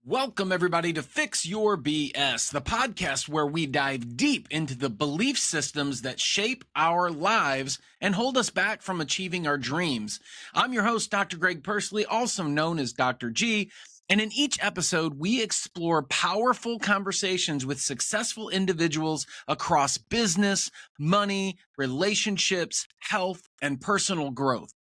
Welcome, everybody, to Fix Your BS, the podcast where we dive deep into the belief systems that shape our lives and hold us back from achieving our dreams. I'm your host, Dr. Greg Persley, also known as Dr. G, and in each episode, we explore powerful conversations with successful individuals across business, money, relationships, health, and personal growth.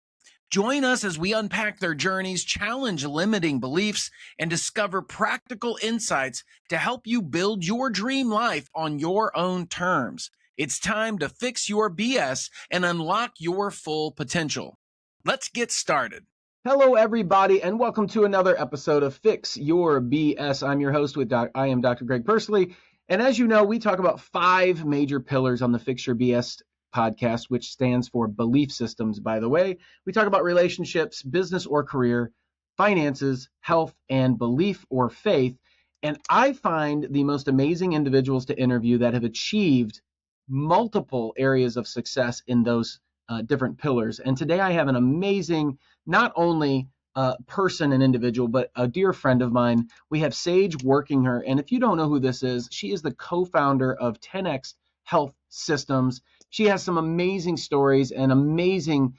Join us as we unpack their journeys, challenge limiting beliefs, and discover practical insights to help you build your dream life on your own terms. It's time to fix your BS and unlock your full potential. Let's get started. Hello, everybody, and welcome to another episode of Fix Your BS. I'm your host. I am Dr. Greg Persley, and as you know, we talk about 5 major pillars on the Fix Your BS podcast, which stands for belief systems, by the way. We talk about relationships, business or career, finances, health, and belief or faith. And I find the most amazing individuals to interview that have achieved multiple areas of success in those different pillars. And today I have an amazing, not only person and individual, but a dear friend of mine. We have Sage Workinger. And if you don't know who this is, she is the co-founder of 10X Health Systems. She has some amazing stories and amazing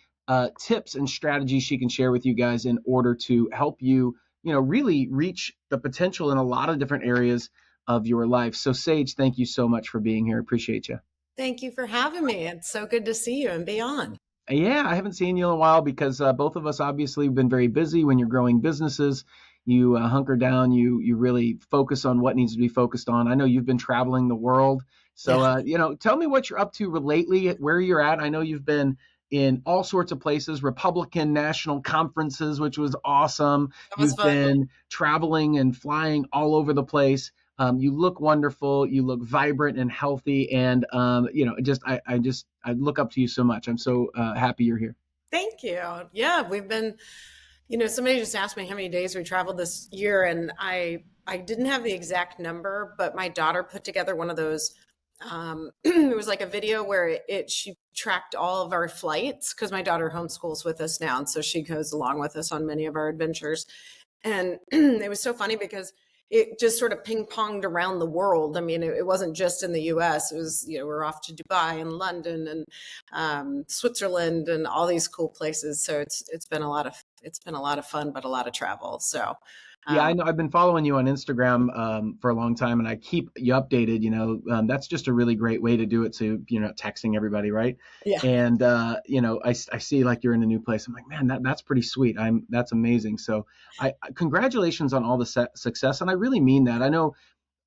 tips and strategies she can share with you guys in order to help you, really reach the potential in a lot of different areas of your life. So Sage, thank you so much for being here. Appreciate you. Thank you for having me. It's so good to see you and be on. Yeah, I haven't seen you in a while because both of us obviously have been very busy. When you're growing businesses, you hunker down, you really focus on what needs to be focused on. I know you've been traveling the world. So, tell me what you're up to lately, where you're at. I know you've been in all sorts of places, Republican national conferences, which was awesome. You've been traveling and flying all over the place. You look wonderful. You look vibrant and healthy. And, I look up to you so much. I'm so happy you're here. Thank you. Yeah, we've been, somebody just asked me how many days we traveled this year, and I didn't have the exact number, but my daughter put together one of those. It was like a video where she tracked all of our flights, because my daughter homeschools with us now, and so she goes along with us on many of our adventures. And it was so funny because it just sort of ping-ponged around the world. I mean, it wasn't just in the US. It was, we're off to Dubai and London and Switzerland and all these cool places. So it's been a lot of fun, but a lot of travel. So yeah, I know. I've been following you on Instagram for a long time, and I keep you updated. That's just a really great way to do it. So you're not texting everybody, right? Yeah. And I see like you're in a new place. I'm like, man, that's pretty sweet. That's amazing. So congratulations on all the success, and I really mean that. I know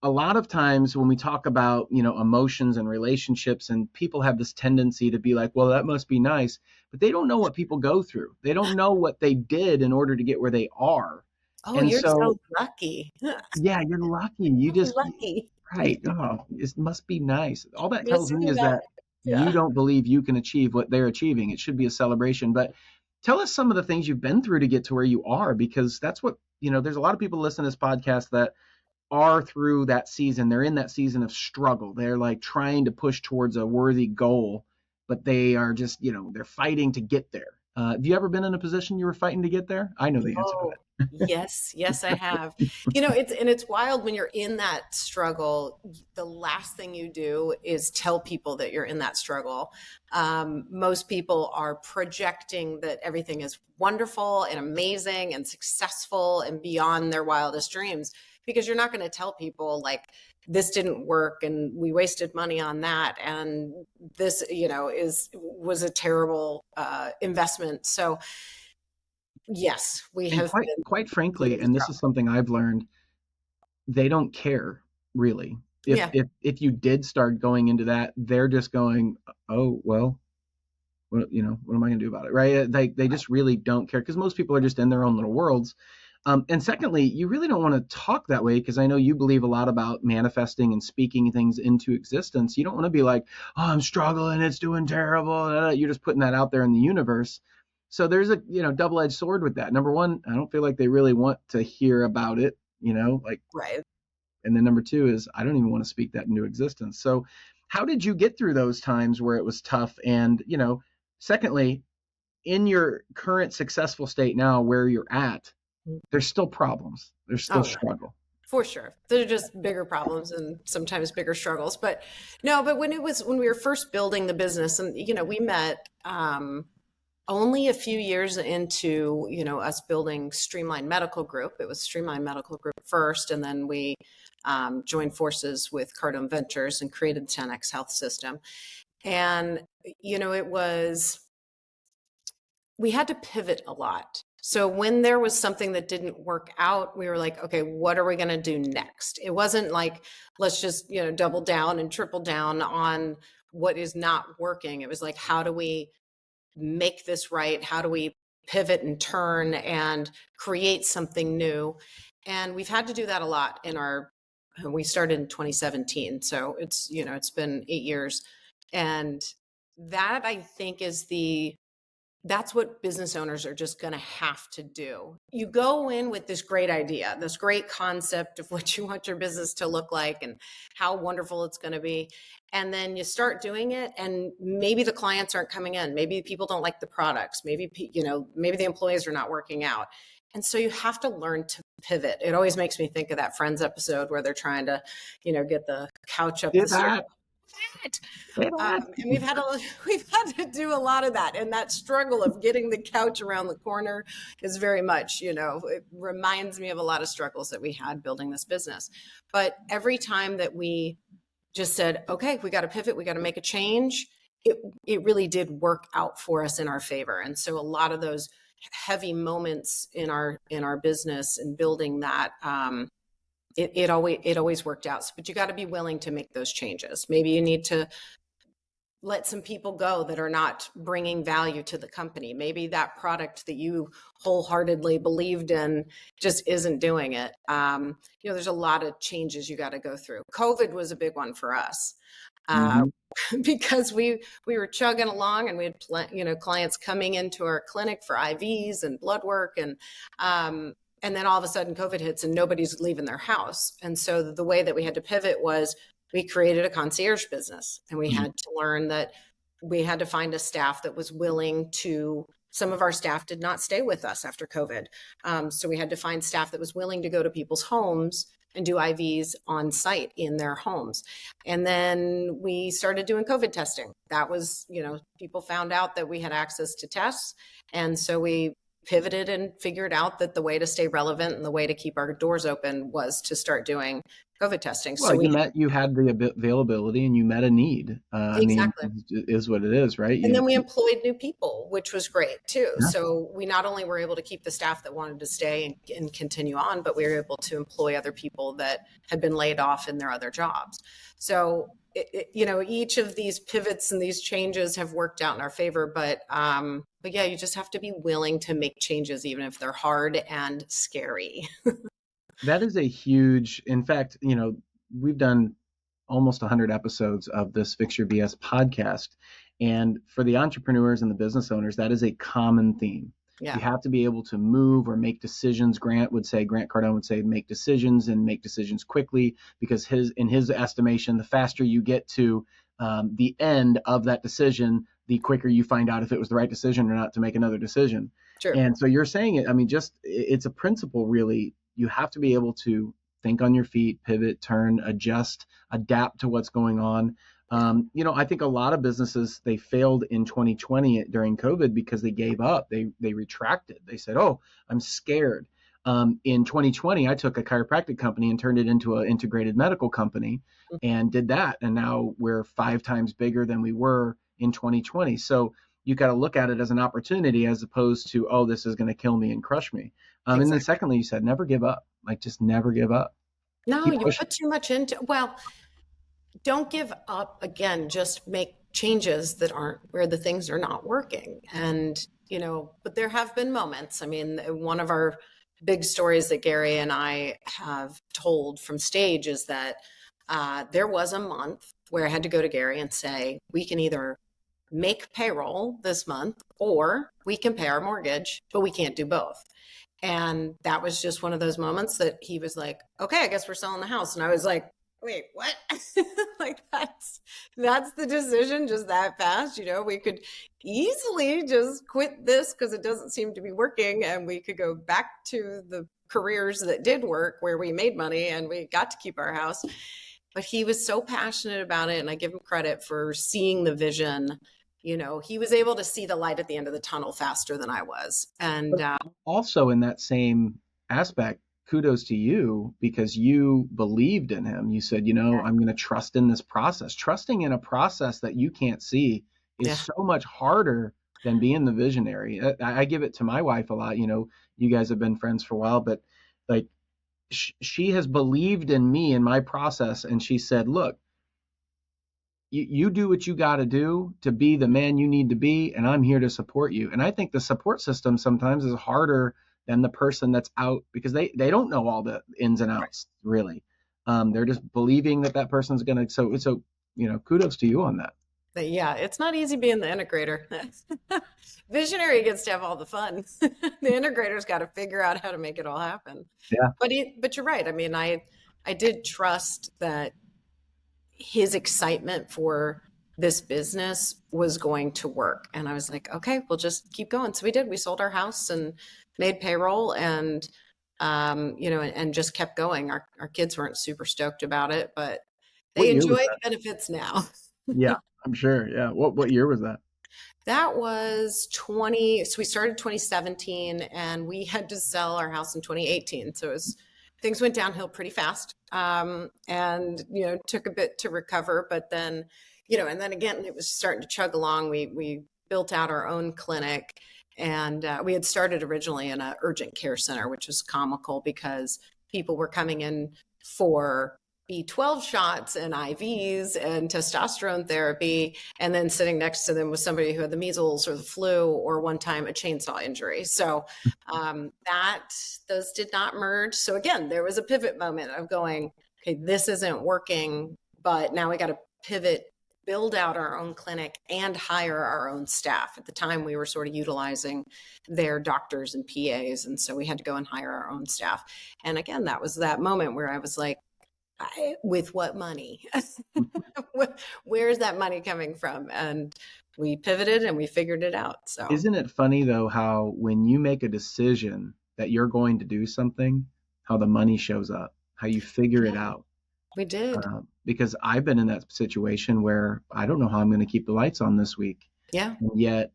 a lot of times when we talk about emotions and relationships, and people have this tendency to be like, well, that must be nice, but they don't know what people go through. They don't know what they did in order to get where they are. Oh, and you're so lucky. Yeah, you're lucky. Lucky. Right. Oh, it must be nice. All that tells me is that you don't believe you can achieve what they're achieving. It should be a celebration. But tell us some of the things you've been through to get to where you are, because that's what, there's a lot of people listening to this podcast that are through that season. They're in that season of struggle. They're like trying to push towards a worthy goal, but they are just, they're fighting to get there. Have you ever been in a position you were fighting to get there? I know the answer to that. Yes, I have. It's wild when you're in that struggle. The last thing you do is tell people that you're in that struggle. Most people are projecting that everything is wonderful and amazing and successful and beyond their wildest dreams, because you're not going to tell people like, this didn't work and we wasted money on that, and this, was a terrible investment. So yes, we have quite frankly, and this is something I've learned, they don't care really. If you did start going into that, they're just going, oh, well, what am I going to do about it? Right. They just really don't care, because most people are just in their own little worlds. And secondly, you really don't want to talk that way, because I know you believe a lot about manifesting and speaking things into existence. You don't want to be like, oh, I'm struggling, it's doing terrible. You're just putting that out there in the universe. So there's a double-edged sword with that. Number one, I don't feel like they really want to hear about it, right. And then number two is, I don't even want to speak that into existence. So how did you get through those times where it was tough? And secondly, in your current successful state now, where you're at, there's still problems. There's still struggle. For sure. They're just bigger problems and sometimes bigger struggles. But no, but when we were first building the business, and we met only a few years into, us building Streamline Medical Group. It was Streamline Medical Group first, and then we joined forces with Cardone Ventures and created 10X Health System. And we had to pivot a lot. So when there was something that didn't work out, we were like, okay, what are we going to do next? It wasn't like, let's just, double down and triple down on what is not working. It was like, how do we make this right? How do we pivot and turn and create something new? And we've had to do that a lot we started in 2017. So it's been 8 years. And that, I think, that's what business owners are just going to have to do. You go in with this great idea, this great concept of what you want your business to look like and how wonderful it's going to be. And then you start doing it, and maybe the clients aren't coming in. Maybe people don't like the products. Maybe the employees are not working out. And so you have to learn to pivot. It always makes me think of that Friends episode where they're trying to, get the couch up the stairs. And we've had to do a lot of that, and that struggle of getting the couch around the corner is very much, it reminds me of a lot of struggles that we had building this business. But every time that we just said, okay, we got to pivot, we got to make a change, it really did work out for us in our favor. And so a lot of those heavy moments in our business and building that, it always worked out. But you got to be willing to make those changes. Maybe you need to let some people go that are not bringing value to the company. Maybe that product that you wholeheartedly believed in just isn't doing it. There's a lot of changes you got to go through. COVID was a big one for us. Because we were chugging along, and we had clients coming into our clinic for IVs and blood work, and then all of a sudden COVID hits and nobody's leaving their house. And so the way that we had to pivot was we created a concierge business, and we had to learn that we had to find a staff that was willing to. Some of our staff did not stay with us after COVID. So we had to find staff that was willing to go to people's homes and do IVs on site in their homes. And then we started doing COVID testing. That was, people found out that we had access to tests. And so we pivoted and figured out that the way to stay relevant and the way to keep our doors open was to start doing COVID testing. Well, so you had the availability, and you met a need. Exactly. Is what it is, right? And then we employed new people, which was great too. Yeah. So we not only were able to keep the staff that wanted to stay and continue on, but we were able to employ other people that had been laid off in their other jobs. So each of these pivots and these changes have worked out in our favor, but yeah, you just have to be willing to make changes, even if they're hard and scary. That is a huge, in fact, we've done almost 100 episodes of this Fix Your BS podcast. And for the entrepreneurs and the business owners, that is a common theme. Yeah. You have to be able to move or make decisions. Grant Cardone would say, make decisions and make decisions quickly, because in his estimation, the faster you get to the end of that decision, the quicker you find out if it was the right decision or not to make another decision. Sure. And so you're saying it, it's a principle, really. You have to be able to think on your feet, pivot, turn, adjust, adapt to what's going on. I think a lot of businesses, they failed in 2020 during COVID because they gave up. They retracted. They said, oh, I'm scared. In 2020, I took a chiropractic company and turned it into an integrated medical company and did that. And now we're 5 times bigger than we were in 2020. So you got to look at it as an opportunity, as opposed to, oh, this is going to kill me and crush me. Exactly. And then secondly, you said, never give up. Just never give up. No, you put too much into, don't give up. Again, just make changes that aren't where the things are not working. And, but there have been moments. One of our big stories that Gary and I have told from stage is that there was a month where I had to go to Gary and say, we can either make payroll this month or we can pay our mortgage, but we can't do both. And that was just one of those moments that he was like, okay, I guess we're selling the house. And I was like, wait, what? That's the decision, just that fast. We could easily just quit this because it doesn't seem to be working, and we could go back to the careers that did work where we made money and we got to keep our house. But he was so passionate about it, and I give him credit for seeing the vision. He was able to see the light at the end of the tunnel faster than I was. And But also in that same aspect, kudos to you because you believed in him. You said, I'm going to trust in this process. Trusting in a process that you can't see is yeah, so much harder than being the visionary. I give it to my wife a lot. You guys have been friends for a while, but like she has believed in me and my process. And she said, look, you do what you got to do to be the man you need to be, and I'm here to support you. And I think the support system sometimes is harder than the person that's out because they don't know all the ins and outs really. They're just believing that person's gonna. So kudos to you on that. but yeah, it's not easy being the integrator. Visionary gets to have all the fun. The integrator's got to figure out how to make it all happen. Yeah. But you're right. I mean, I did trust that his excitement for this business was going to work. And I was like, okay, we'll just keep going. So we did. We sold our house and made payroll and, and just kept going. Our kids weren't super stoked about it, but they enjoy the benefits now. Yeah, I'm sure. Yeah. What year was that? That was so we started 2017 and we had to sell our house in 2018. So things went downhill pretty fast. And, took a bit to recover, but then, and then again, it was starting to chug along. We built out our own clinic and we had started originally in an urgent care center, which was comical because people were coming in for B12 shots and IVs and testosterone therapy, and then sitting next to them was somebody who had the measles or the flu or one time a chainsaw injury. So those did not merge. So again, there was a pivot moment of going, okay, this isn't working, but now we got to pivot, build out our own clinic and hire our own staff. At the time, we were sort of utilizing their doctors and PAs. And so we had to go and hire our own staff. And again, that was that moment where I was like, with what money? Where's that money coming from? And we pivoted and we figured it out. So isn't it funny though, how when you make a decision that you're going to do something, how the money shows up, how you figure it out. We did. Because I've been in that situation where I don't know how I'm going to keep the lights on this week. Yeah. And yet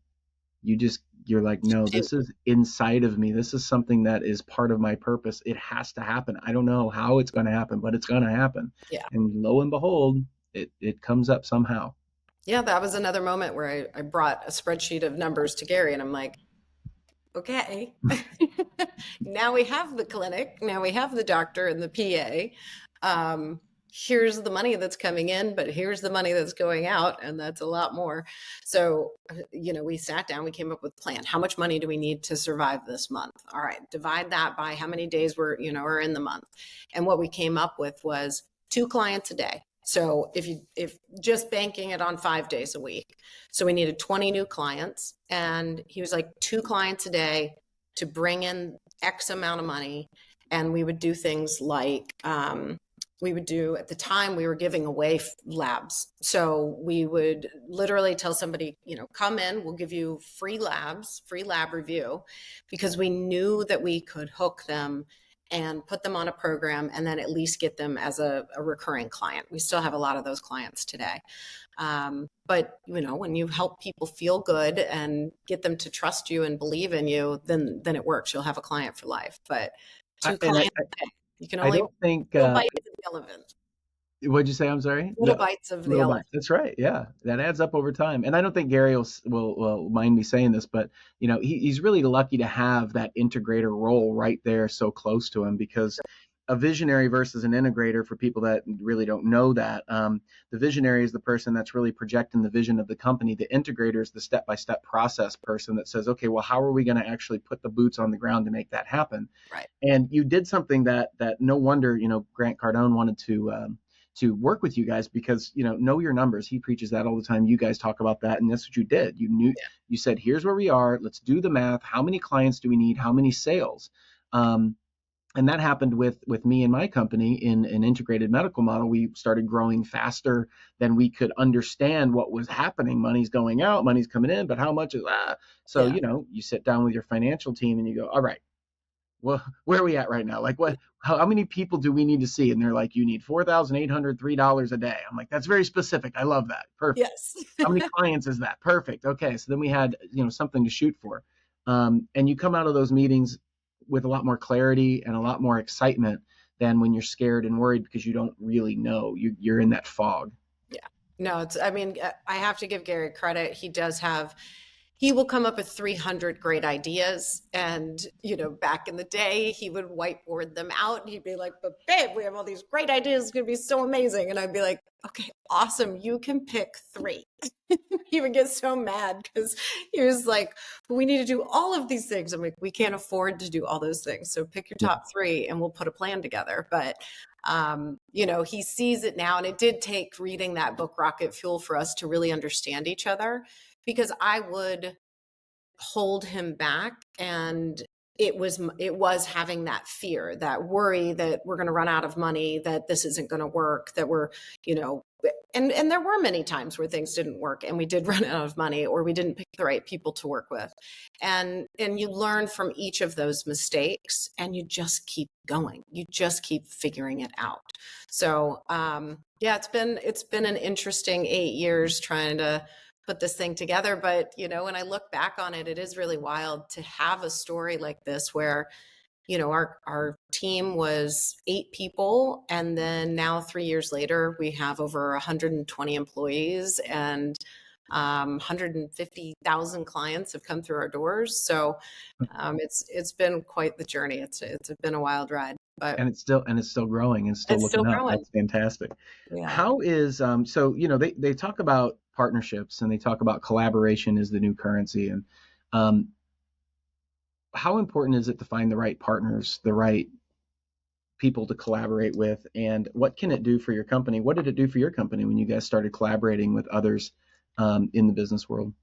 you're like, no, this is inside of me. This is something that is part of my purpose. It has to happen. I don't know how it's going to happen, but it's going to happen. Yeah. And lo and behold, it comes up somehow. Yeah. That was another moment where I brought a spreadsheet of numbers to Gary and I'm like, okay, now we have the clinic. Now we have the doctor and the PA. Here's the money that's coming in, but here's the money that's going out, and that's a lot more. So, we sat down, we came up with a plan. How much money do we need to survive this month? All right, divide that by how many days are in the month. And what we came up with was 2 clients a day. So if just banking it on 5 days a week. So we needed 20 new clients, and he was like 2 clients a day to bring in X amount of money. And we would do things like, at the time we were giving away labs. So we would literally tell somebody, come in, we'll give you free labs, free lab review, because we knew that we could hook them and put them on a program and then at least get them as a recurring client. We still have a lot of those clients today. But when you help people feel good and get them to trust you and believe in you, then it works. You'll have a client for life. But 2 clients a day. You can only think little bites of the elephant. What'd you say? I'm sorry. Little bites of the elephant. That's right. Yeah, that adds up over time. And I don't think Gary will mind me saying this, but he's really lucky to have that integrator role right there, so close to him, because a visionary versus an integrator, for people that really don't know that, the visionary is the person that's really projecting the vision of the company. The integrator is the step-by-step process person that says, okay, well, how are we going to actually put the boots on the ground to make that happen? Right. And you did something that no wonder, Grant Cardone wanted to work with you guys, because, know your numbers. He preaches that all the time. You guys talk about that. And that's what you did. You said, here's where we are. Let's do the math. How many clients do we need? How many sales? And that happened with me and my company in an integrated medical model. We started growing faster than we could understand what was happening. Money's going out, money's coming in, but how much is that? So, you sit down with your financial team and you go, all right, well, where are we at right now? Like how many people do we need to see? And they're like, you need $4,803 a day. I'm like, that's very specific. I love that. Perfect. Yes. How many clients is that? Perfect. Okay. So then we had, something to shoot for. And you come out of those meetings with a lot more clarity and a lot more excitement than when you're scared and worried because you don't really know. You're in that fog. Yeah. No, I have to give Gary credit. He will come up with 300 great ideas. And, back in the day, he would whiteboard them out. And he'd be like, but babe, we have all these great ideas. It's going to be so amazing. And I'd be like, okay, awesome. You can pick 3. He would get so mad because he was like, we need to do all of these things. I'm like, we can't afford to do all those things. So pick your top 3 and we'll put a plan together. But, he sees it now. And it did take reading that book, Rocket Fuel, for us to really understand each other, because I would hold him back, and it was having that fear, that worry that we're going to run out of money, that this isn't going to work, that we're, and there were many times where things didn't work and we did run out of money, or we didn't pick the right people to work with. And you learn from each of those mistakes, and you just keep going. You just keep figuring it out. So, it's been an interesting 8 years trying to put this thing together. But, when I look back on it, it is really wild to have a story like this where, our team was 8 people. And then now 3 years later, we have over 120 employees, and 150,000 clients have come through our doors. So it's been quite the journey. It's been a wild ride. But and it's still growing and still looking up. That's fantastic. Yeah. How is they talk about partnerships and they talk about collaboration is the new currency, and how important is it to find the right partners, the right people to collaborate with, and what can it do for your company? What did it do for your company when you guys started collaborating with others in the business world?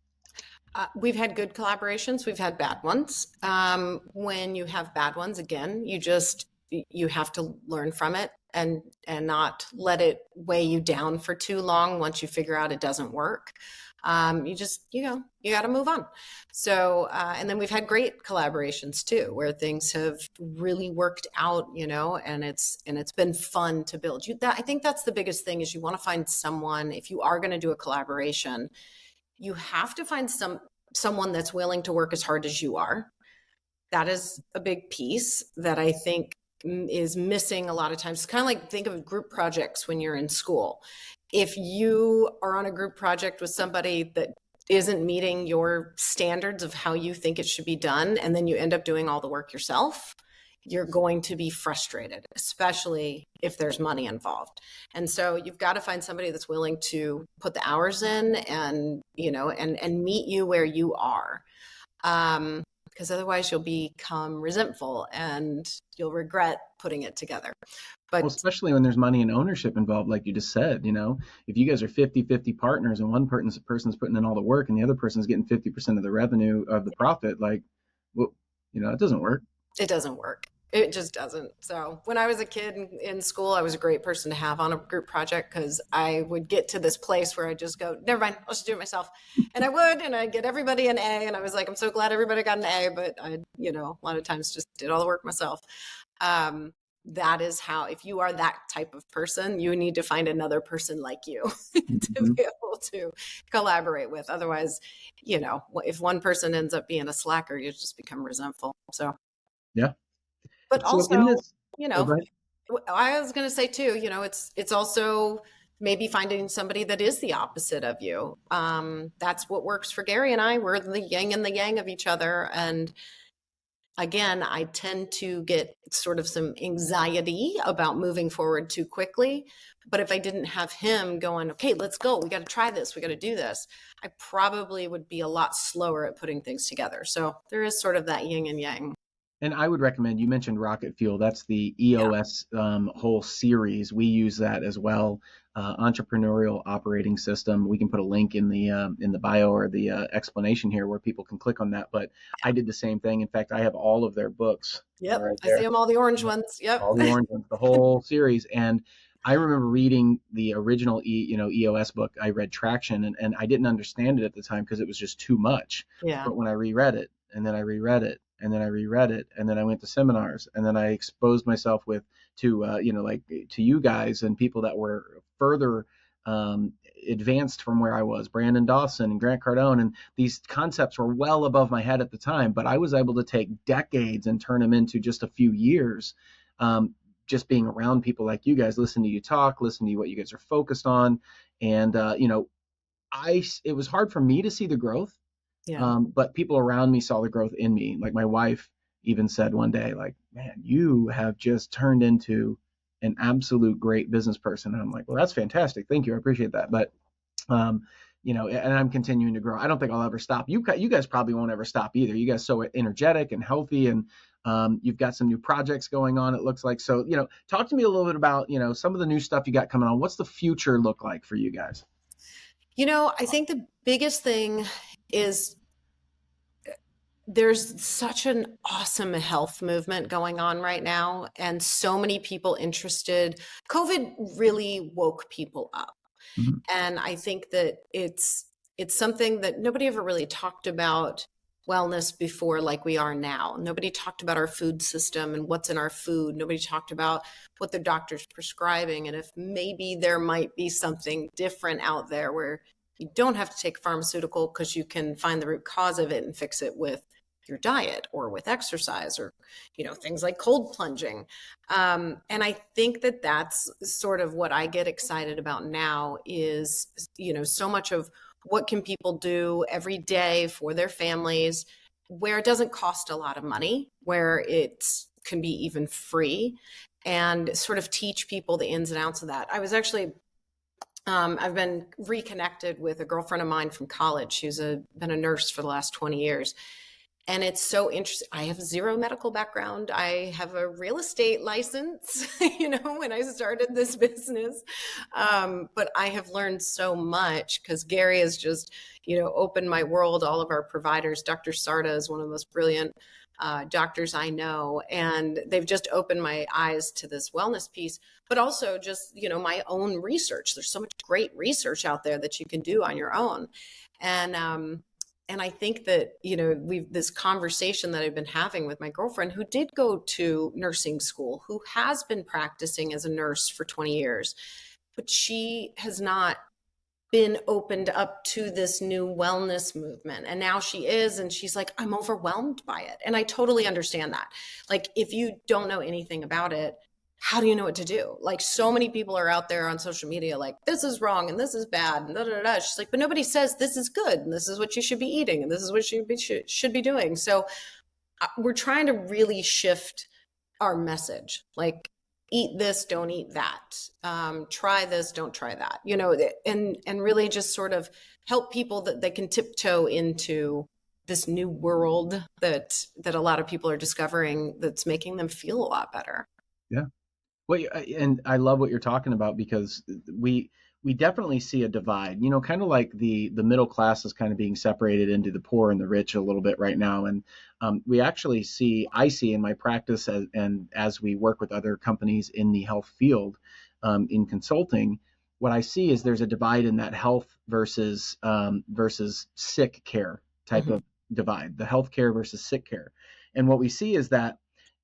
We've had good collaborations. We've had bad ones. When you have bad ones, again, you have to learn from it and not let it weigh you down for too long. Once you figure out it doesn't work, you got to move on. So, and then we've had great collaborations too, where things have really worked out, and it's been fun to build. I think that's the biggest thing, is you want to find someone. If you are going to do a collaboration, you have to find someone that's willing to work as hard as you are. That is a big piece that I think is missing a lot of times. It's kind of like, think of group projects when you're in school. If you are on a group project with somebody that isn't meeting your standards of how you think it should be done, and then you end up doing all the work yourself, you're going to be frustrated, especially if there's money involved. And so you've got to find somebody that's willing to put the hours in and, and meet you where you are. Because otherwise you'll become resentful and you'll regret putting it together. But especially when there's money and ownership involved, like you just said, if you guys are 50-50 partners and one person's putting in all the work and the other person's getting 50% of the revenue of the profit, it doesn't work. It doesn't work. It just doesn't. So when I was a kid in school, I was a great person to have on a group project, because I would get to this place where I just go, never mind, I'll just do it myself. And I'd get everybody an A. And I was like, I'm so glad everybody got an A, but I, a lot of times just did all the work myself. That is how, if you are that type of person, you need to find another person like you to be able to collaborate with. Otherwise, if one person ends up being a slacker, you just become resentful. So, yeah. But so also, I was going to say too, it's also maybe finding somebody that is the opposite of you. That's what works for Gary and I. We're the yin and the yang of each other. And again, I tend to get sort of some anxiety about moving forward too quickly. But if I didn't have him going, okay, let's go, we got to try this, we got to do this, I probably would be a lot slower at putting things together. So there is sort of that yin and yang. And I would recommend, you mentioned Rocket Fuel. That's the EOS whole series. We use that as well. Entrepreneurial operating system. We can put a link in the bio or the explanation here where people can click on that. But I did the same thing. In fact, I have all of their books. Yep, right, I see them, all the orange ones. Yep, all the orange ones, the whole series. And I remember reading the original EOS book. I read Traction, and I didn't understand it at the time because it was just too much. Yeah. But when I reread it, and then I reread it, and then I reread it, and then I went to seminars, and then I exposed myself to you guys and people that were further advanced from where I was, Brandon Dawson and Grant Cardone, and these concepts were well above my head at the time, but I was able to take decades and turn them into just a few years. Just being around people like you guys, listen to you talk, listen to what you guys are focused on. And, it was hard for me to see the growth. Yeah. But people around me saw the growth in me. Like my wife even said one day, like, man, you have just turned into an absolute great business person. And I'm like, well, that's fantastic. Thank you. I appreciate that. But, and I'm continuing to grow. I don't think I'll ever stop. You guys probably won't ever stop either. You guys are so energetic and healthy, and you've got some new projects going on, it looks like. So, talk to me a little bit about, some of the new stuff you got coming on. What's the future look like for you guys? I think the biggest thing is there's such an awesome health movement going on right now, and so many people interested. COVID really woke people up. Mm-hmm. And I think that it's something that nobody ever really talked about wellness before like we are now. Nobody talked about our food system and what's in our food. Nobody talked about what the doctor's prescribing, and if maybe there might be something different out there where you don't have to take pharmaceutical because you can find the root cause of it and fix it with your diet or with exercise or, things like cold plunging. And I think that that's sort of what I get excited about now is, so much of what can people do every day for their families where it doesn't cost a lot of money, where it can be even free, and sort of teach people the ins and outs of that. I was actually I've been reconnected with a girlfriend of mine from college. She's been a nurse for the last 20 years. And it's so interesting. I have zero medical background. I have a real estate license, when I started this business. But I have learned so much because Gary has just, opened my world. All of our providers, Dr. Sarda is one of the most brilliant doctors I know. And they've just opened my eyes to this wellness piece, but also just, my own research. There's so much great research out there that you can do on your own. And I think that, this conversation that I've been having with my girlfriend who did go to nursing school, who has been practicing as a nurse for 20 years, but she has not been opened up to this new wellness movement. And now she is, and she's like, I'm overwhelmed by it. And I totally understand that. Like, if you don't know anything about it, how do you know what to do? Like, so many people are out there on social media, like, this is wrong and this is bad and da da da. She's like, but nobody says this is good and this is what you should be eating and this is what you should be doing. So we're trying to really shift our message, like, eat this, don't eat that. Try this, don't try that. And really just sort of help people that they can tiptoe into this new world that a lot of people are discovering that's making them feel a lot better. Yeah. Well, and I love what you're talking about because we definitely see a divide, kind of like the middle class is kind of being separated into the poor and the rich a little bit right now. And we actually I see in my practice and as we work with other companies in the health field, in consulting, what I see is there's a divide in that health versus sick care type of divide, the health care versus sick care. And what we see is that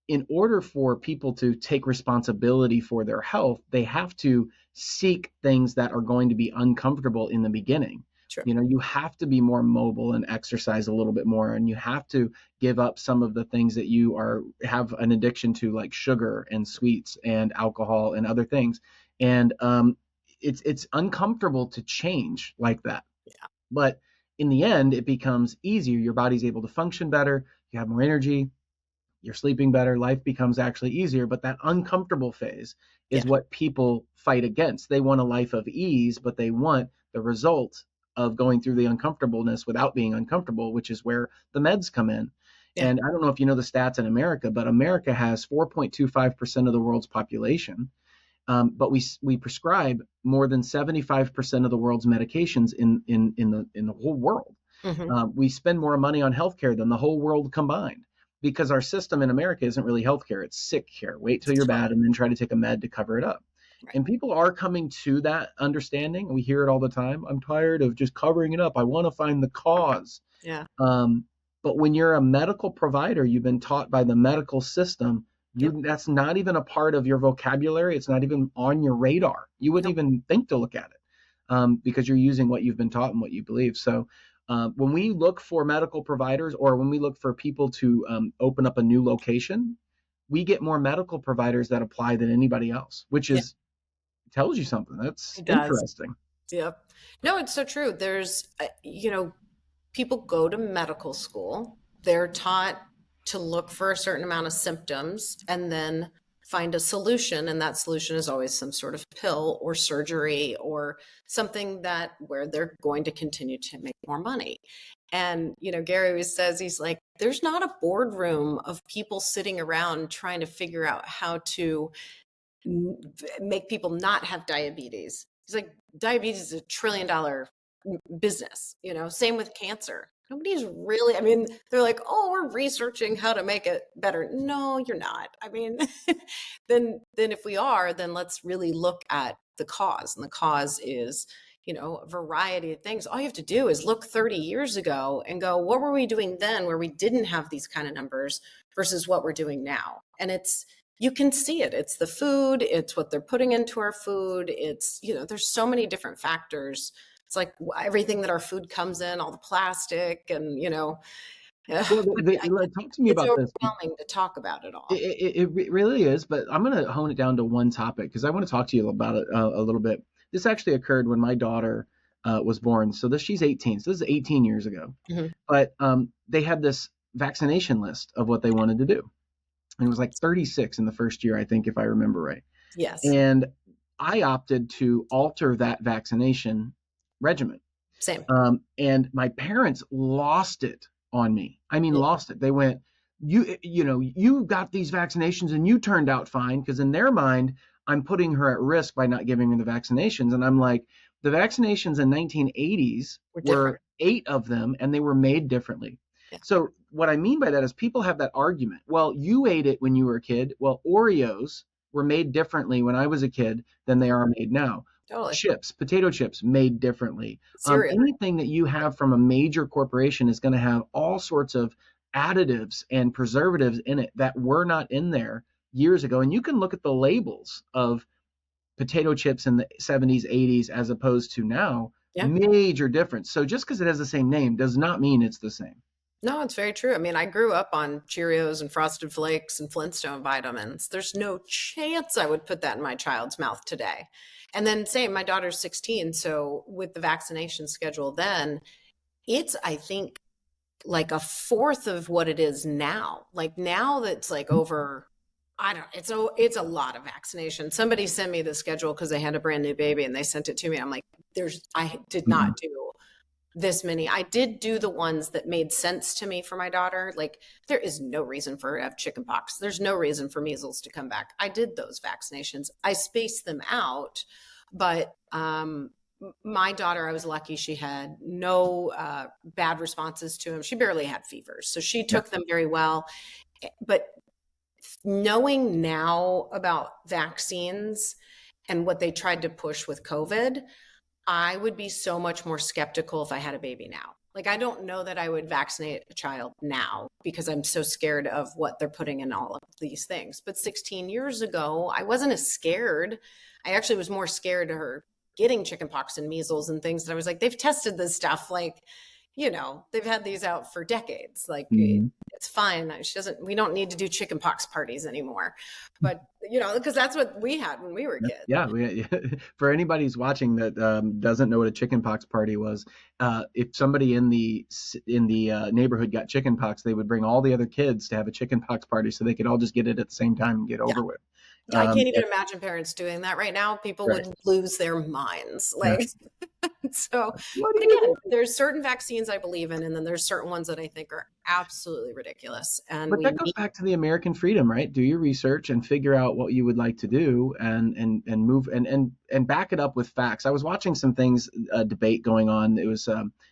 in order for people to take responsibility for their health, they have to seek things that are going to be uncomfortable in the beginning. Sure. You have to be more mobile and exercise a little bit more, and you have to give up some of the things that you have an addiction to, like sugar and sweets and alcohol and other things. And it's uncomfortable to change like that. Yeah. But in the end, it becomes easier. Your body's able to function better. You have more energy. You're sleeping better, life becomes actually easier, but that uncomfortable phase is what people fight against. They want a life of ease, but they want the result of going through the uncomfortableness without being uncomfortable, which is where the meds come in. Yeah. And I don't know if you know the stats in America, but America has 4.25% of the world's population. But we prescribe more than 75% of the world's medications in the whole world. Mm-hmm. We spend more money on healthcare than the whole world combined. Because our system in America isn't really healthcare, it's sick care. Wait till you're bad and then try to take a med to cover it up. Right. And people are coming to that understanding. We hear it all the time. I'm tired of just covering it up. I want to find the cause. Yeah. But when you're a medical provider, you've been taught by the medical system, Yep. that's not even a part of your vocabulary. It's not even on your radar. You wouldn't Nope. even think to look at it, because you're using what you've been taught and what you believe. So when we look for medical providers, or when we look for people to open up a new location, we get more medical providers that apply than anybody else, which Yeah, is tells you something. That's it does. interesting. Yep. No, it's so true. There's, people go to medical school. They're taught to look for a certain amount of symptoms and then find a solution. And that solution is always some sort of pill or surgery or something that where they're going to continue to make more money. And, Gary always says, he's like, there's not a boardroom of people sitting around trying to figure out how to make people not have diabetes. He's like, diabetes is $1 trillion business, same with cancer. Nobody's really, I mean, they're like, oh, we're researching how to make it better. No, you're not. I mean, then if we are, then let's really look at the cause. And the cause is, a variety of things. All you have to do is look 30 years ago and go, what were we doing then where we didn't have these kind of numbers versus what we're doing now? And you can see it. It's the food, it's what they're putting into our food. It's, there's so many different factors. It's like everything that our food comes in, all the plastic and, Well, talk to me it's about this. overwhelming to talk about it all. It really is, but I'm going to hone it down to one topic because I want to talk to you about it a little bit. This actually occurred when my daughter was born. So she's 18. So this is 18 years ago. Mhm. But they had this vaccination list of what they wanted to do. And it was like 36 in the first year, I think, if I remember right. Yes. And I opted to alter that vaccination regimen. Same. And my parents lost it on me. I mean, lost it. They went, you got these vaccinations and you turned out fine, because in their mind, I'm putting her at risk by not giving her the vaccinations. And I'm like, the vaccinations in 1980s were 8 of them, and they were made differently. Yeah. So what I mean by that is people have that argument. Well, you ate it when you were a kid. Well, Oreos were made differently when I was a kid than they are made now. Totally. Chips, potato chips, made differently. Anything that you have from a major corporation is going to have all sorts of additives and preservatives in it that were not in there years ago. And you can look at the labels of potato chips in the 70s, 80s, as opposed to now. Yeah. Major difference. So just because it has the same name does not mean it's the same. No, it's very true. I mean, I grew up on Cheerios and Frosted Flakes and Flintstone vitamins. There's no chance I would put that in my child's mouth today. And then same, my daughter's 16. So with the vaccination schedule then, it's, I think, like a fourth of what it is now. Like now that's like over, it's a lot of vaccination. Somebody sent me the schedule because they had a brand new baby and they sent it to me. I'm like, I did not do this many. I did do the ones that made sense to me for my daughter. Like there is no reason for her to have chickenpox. There's no reason for measles to come back. I did those vaccinations. I spaced them out, but my daughter, I was lucky. She had no bad responses to them. She barely had fevers. So she took them very well. But knowing now about vaccines and what they tried to push with COVID, I would be so much more skeptical if I had a baby now. Like, I don't know that I would vaccinate a child now because I'm so scared of what they're putting in all of these things. But 16 years ago, I wasn't as scared. I actually was more scared of her getting chickenpox and measles and things. And I was like, they've tested this stuff. Like, they've had these out for decades. Like, it's fine. We don't need to do chickenpox parties anymore. But, because that's what we had when we were kids. Yeah. For anybody who's watching that doesn't know what a chickenpox party was, if somebody in the neighborhood got chickenpox, they would bring all the other kids to have a chickenpox party so they could all just get it at the same time and get over with. I can't even imagine parents doing that right now. People would lose their minds. Like, so again, there's certain vaccines I believe in, and then there's certain ones that I think are absolutely ridiculous. But that goes back to the American freedom, right? Do your research and figure out what you would like to do, and move and back it up with facts. I was watching some things, debate going on. It was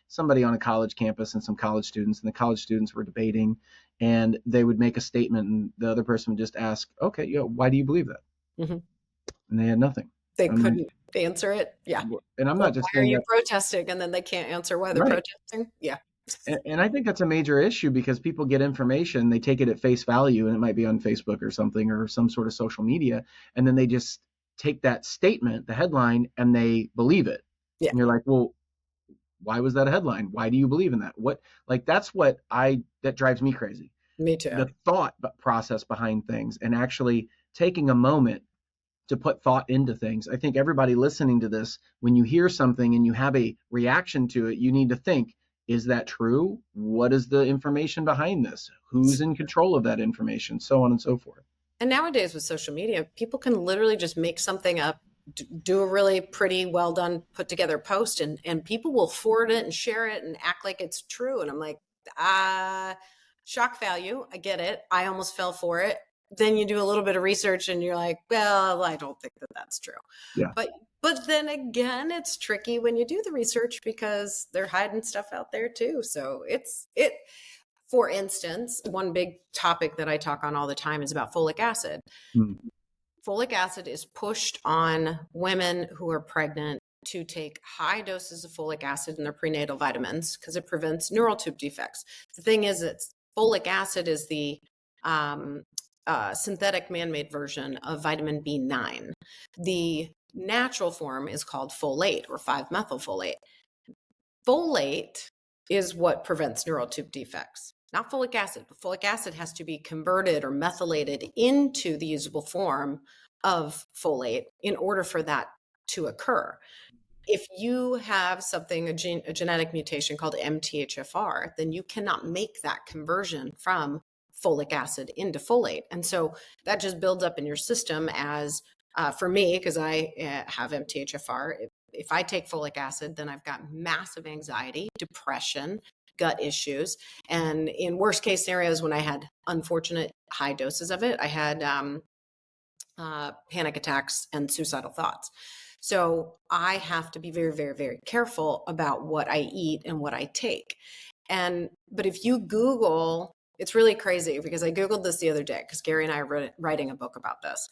somebody on a college campus and some college students, and the college students were debating. And they would make a statement, and the other person would just ask, "Okay, why do you believe that?" Mm-hmm. And they had nothing. They couldn't answer it. Yeah. And I'm not just why are you protesting? And then they can't answer why they're protesting. Yeah. And I think that's a major issue because people get information, they take it at face value, and it might be on Facebook or something or some sort of social media, and then they just take that statement, the headline, and they believe it. Yeah, And you're like, well, why was that a headline? Why do you believe in that? What, like, that drives me crazy. me too. The thought process behind things and actually taking a moment to put thought into things. I think everybody listening to this, when you hear something and you have a reaction to it, you need to think, is that true? What is the information behind this? Who's in control of that information? So on and so forth. And nowadays with social media, people can literally just make something up, do a really pretty well done, put together post, and people will forward it and share it and act like it's true. And I'm like, shock value. I get it. I almost fell for it. Then you do a little bit of research and you're like, well, I don't think that that's true. Yeah. But then again, it's tricky when you do the research because they're hiding stuff out there too. So for instance, one big topic that I talk on all the time is about folic acid. Hmm. Folic acid is pushed on women who are pregnant to take high doses of folic acid in their prenatal vitamins because it prevents neural tube defects. The thing is, folic acid is the synthetic man-made version of vitamin B9. The natural form is called folate or 5-methylfolate. Folate is what prevents neural tube defects, not folic acid. But folic acid has to be converted or methylated into the usable form of folate in order for that to occur. If you have something, a genetic mutation called MTHFR, then you cannot make that conversion from folic acid into folate. And so that just builds up in your system as, for me, because I have MTHFR, if I take folic acid, then I've got massive anxiety, depression, gut issues. And in worst case scenarios, when I had unfortunate high doses of it, I had panic attacks and suicidal thoughts. So I have to be very, very, very careful about what I eat and what I take. But if you Google, it's really crazy because I Googled this the other day because Gary and I are writing a book about this.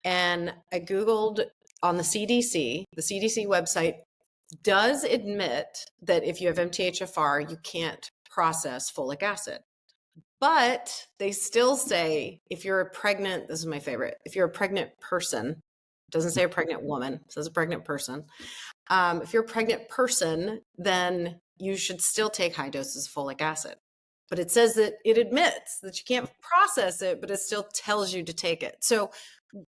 And I Googled on the CDC website does admit that if you have MTHFR, you can't process folic acid. But they still say if you're a pregnant, this is my favorite, if you're a pregnant person, it doesn't say a pregnant woman, it says a pregnant person. If you're a pregnant person, then you should still take high doses of folic acid. But it says that it admits that you can't process it, but it still tells you to take it. So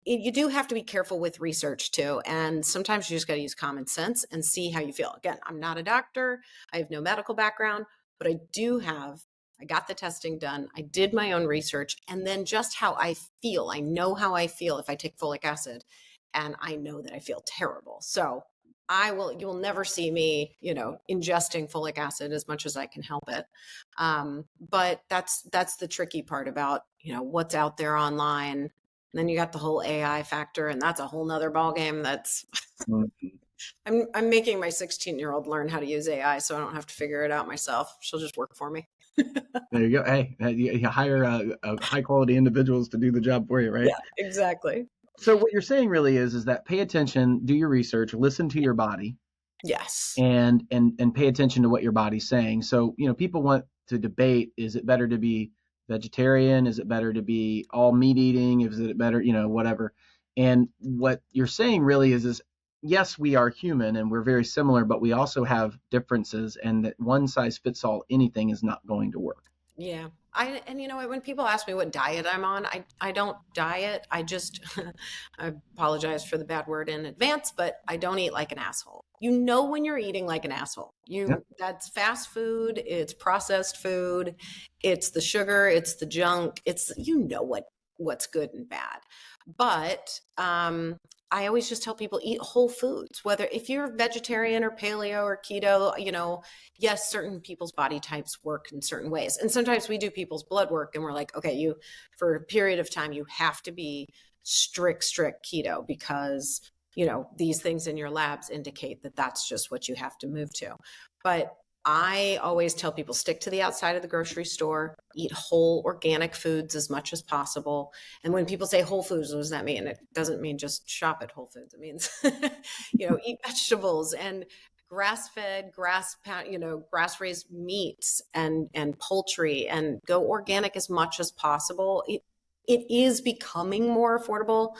you do have to be careful with research too. And sometimes you just got to use common sense and see how you feel. Again, I'm not a doctor. I have no medical background, but I got the testing done. I did my own research, and then just how I feel. I know how I feel if I take folic acid, and I know that I feel terrible. So you'll never see me, ingesting folic acid as much as I can help it. But that's the tricky part about, what's out there online. And then you got the whole AI factor, and that's a whole nother ballgame. I'm making my 16-year-old learn how to use AI so I don't have to figure it out myself. She'll just work for me. There you go. Hey, you hire high quality individuals to do the job for you, right? Yeah, exactly. So what you're saying really is that pay attention, do your research, listen to your body. Yes. And pay attention to what your body's saying. So, people want to debate, is it better to be vegetarian? Is it better to be all meat eating? Is it better, whatever. And what you're saying really is yes, we are human and we're very similar, but we also have differences, and that one size fits all anything is not going to work. Yeah. When people ask me what diet I'm on, I don't diet. I just, I apologize for the bad word in advance, but I don't eat like an asshole. When you're eating like an asshole, that's fast food. It's processed food. It's the sugar. It's the junk. It's, what's good and bad. But, I always just tell people eat whole foods, whether if you're vegetarian or paleo or keto, yes, certain people's body types work in certain ways. And sometimes we do people's blood work and we're like, okay, for a period of time, you have to be strict keto because, these things in your labs indicate that that's just what you have to move to. But I always tell people stick to the outside of the grocery store, eat whole organic foods as much as possible. And when people say whole foods, what does that mean? It doesn't mean just shop at Whole Foods. It means, eat vegetables and grass-fed, grass-raised meats and poultry, and go organic as much as possible. It is becoming more affordable.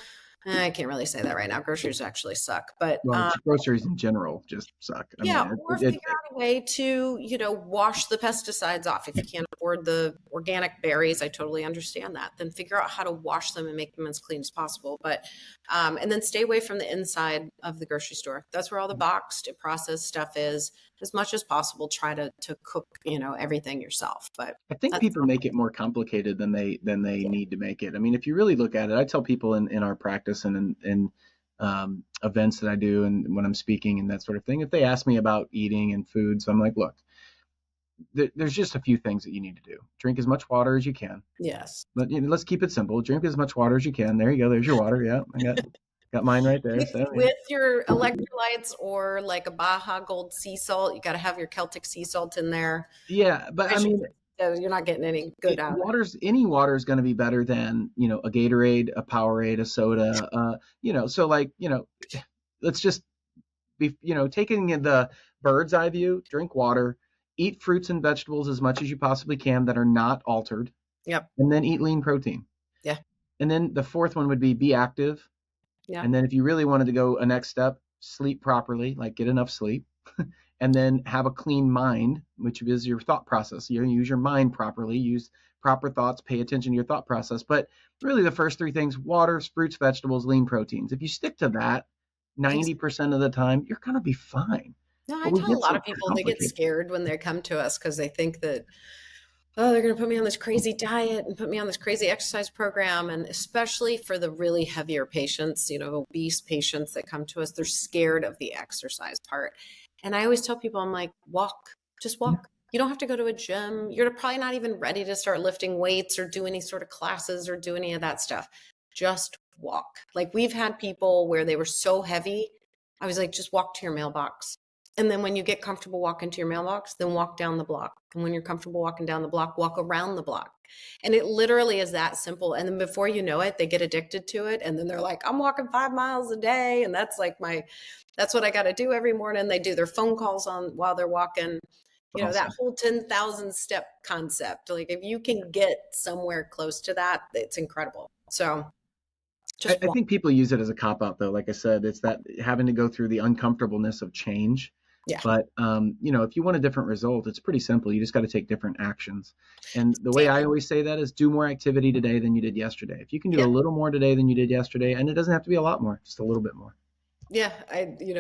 I can't really say that right now. Groceries actually suck, but Well, groceries in general just suck. I yeah, mean, or figure out a way to, wash the pesticides off. If you can't afford the organic berries, I totally understand that. Then figure out how to wash them and make them as clean as possible. But, and then stay away from the inside of the grocery store. That's where all the boxed and processed stuff is. As much as possible, try to cook, everything yourself. But I think that's people make it more complicated than they need to make it. I mean, if you really look at it, I tell people in our practice and in events that I do and when I'm speaking and that sort of thing, if they ask me about eating and food, so I'm like, look, there's just a few things that you need to do. Drink as much water as you can. yes. But let's keep it simple. Drink as much water as you can. There you go. There's your water. Yeah, I got mine right there. So, With your electrolytes or like a Baja Gold sea salt, you got to have your Celtic sea salt in there. yeah, but I mean, So you're not getting any good out of it. any water is going to be better than a Gatorade, a Powerade, a soda. So like let's just be taking the bird's eye view. Drink water, eat fruits and vegetables as much as you possibly can that are not altered. Yep. And then eat lean protein. Yeah. And then the fourth one would be active. Yeah. And then if you really wanted to go a next step, sleep properly, like get enough sleep. And then have a clean mind, which is your thought process. You use your mind properly, use proper thoughts, pay attention to your thought process. But really the first three things: water, fruits, vegetables, lean proteins. If you stick to that 90% of the time, you're going to be fine. No, But I we tell a get lot so of people, they get complicated. scared when they come to us because they think that, oh, they're going to put me on this crazy diet and put me on this crazy exercise program. And especially for the really heavier patients, obese patients that come to us, they're scared of the exercise part. And I always tell people, I'm like, just walk. You don't have to go to a gym. You're probably not even ready to start lifting weights or do any sort of classes or do any of that stuff. Just walk. Like we've had people where they were so heavy. I was like, just walk to your mailbox. And then when you get comfortable walking to your mailbox, then walk down the block. And when you're comfortable walking down the block, walk around the block. And it literally is that simple. And then before you know it, they get addicted to it. And then they're like, I'm walking 5 miles a day. And that's like that's what I got to do every morning. They do their phone calls on while they're walking. Awesome. That whole 10,000 step concept. Like if you can get somewhere close to that, it's incredible. So I think people use it as a cop out though. Like I said, it's that having to go through the uncomfortableness of change. Yeah. But if you want a different result, it's pretty simple. You just got to take different actions. And the way I always say that is do more activity today than you did yesterday. If you can do a little more today than you did yesterday, and it doesn't have to be a lot more, just a little bit more. Yeah,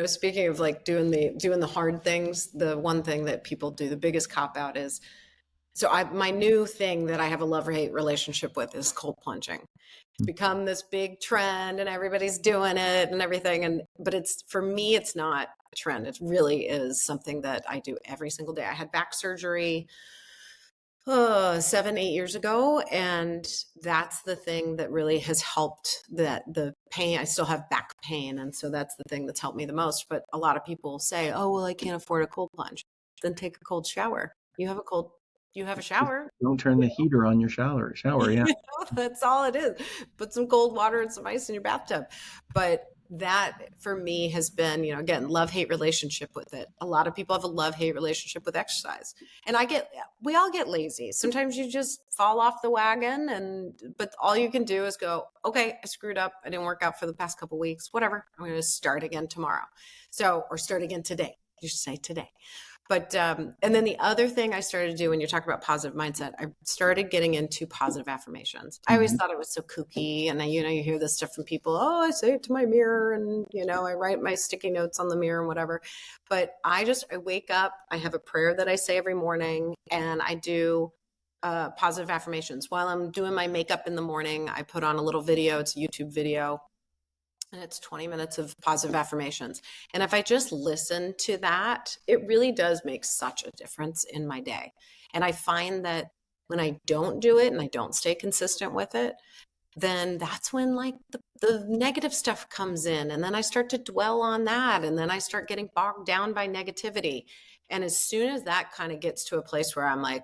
speaking of like doing the hard things, the one thing that people do, the biggest cop out is, my new thing that I have a love or hate relationship with is cold plunging. It's become this big trend and everybody's doing it and everything. But for me, it's not a trend. It really is something that I do every single day. I had back surgery 7-8 years ago, and that's the thing that really has helped. That the pain, I still have back pain, and so that's the thing that's helped me the most. But a lot of people say, oh well, I can't afford a cold plunge. Then take a cold shower. You have a shower. Don't turn the heater on your shower. Yeah. That's all it is. Put some cold water and some ice in your bathtub. But that for me has been, again, love-hate relationship with it. A lot of people have a love-hate relationship with exercise. And we all get lazy. Sometimes you just fall off the wagon but all you can do is go, okay, I screwed up. I didn't work out for the past couple of weeks, whatever. I'm going to start again tomorrow. Or start again today. You should say today. But, and then the other thing I started to do when you're talking about positive mindset, I started getting into positive affirmations. I always thought it was so kooky. And you hear this stuff from people. Oh, I say it to my mirror and, I write my sticky notes on the mirror and whatever. But I wake up, I have a prayer that I say every morning, and I do positive affirmations. While I'm doing my makeup in the morning, I put on a little video. It's a YouTube video. And it's 20 minutes of positive affirmations. And if I just listen to that, it really does make such a difference in my day. And I find that when I don't do it and I don't stay consistent with it, then that's when like the negative stuff comes in. And then I start to dwell on that. And then I start getting bogged down by negativity. And as soon as that kind of gets to a place where I'm like,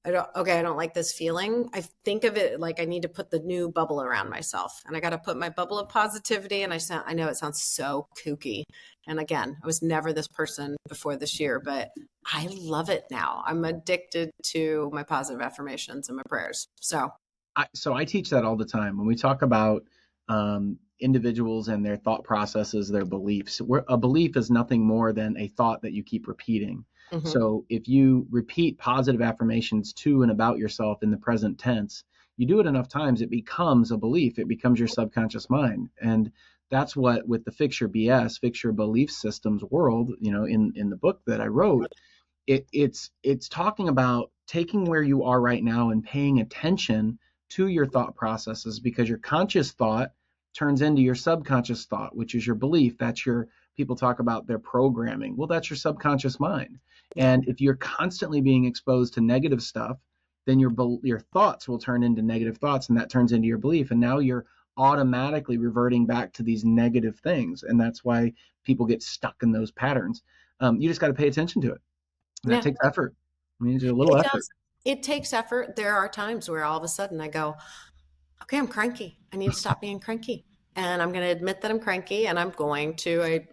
I don't like this feeling. I think of it like I need to put the new bubble around myself, and I got to put my bubble of positivity. And I know it sounds so kooky. And again, I was never this person before this year, but I love it now. I'm addicted to my positive affirmations and my prayers. So I teach that all the time when we talk about individuals and their thought processes, their beliefs. A belief is nothing more than a thought that you keep repeating. mhm. So if you repeat positive affirmations to and about yourself in the present tense, you do it enough times, it becomes a belief. It becomes your subconscious mind. And that's what, with the Fix Your BS, Fix Your Belief Systems world, in the book that I wrote, it's talking about taking where you are right now and paying attention to your thought processes, because your conscious thought turns into your subconscious thought, which is your belief. That's your, people talk about their programming. Well, that's your subconscious mind. And if you're constantly being exposed to negative stuff, then your thoughts will turn into negative thoughts, and that turns into your belief. And now you're automatically reverting back to these negative things. And that's why people get stuck in those patterns. You just got to pay attention to it. And that takes effort. I mean, it's a little effort. It takes effort. There are times where all of a sudden I go, okay, I'm cranky. I need to stop being cranky. And I'm going to admit that I'm cranky, and I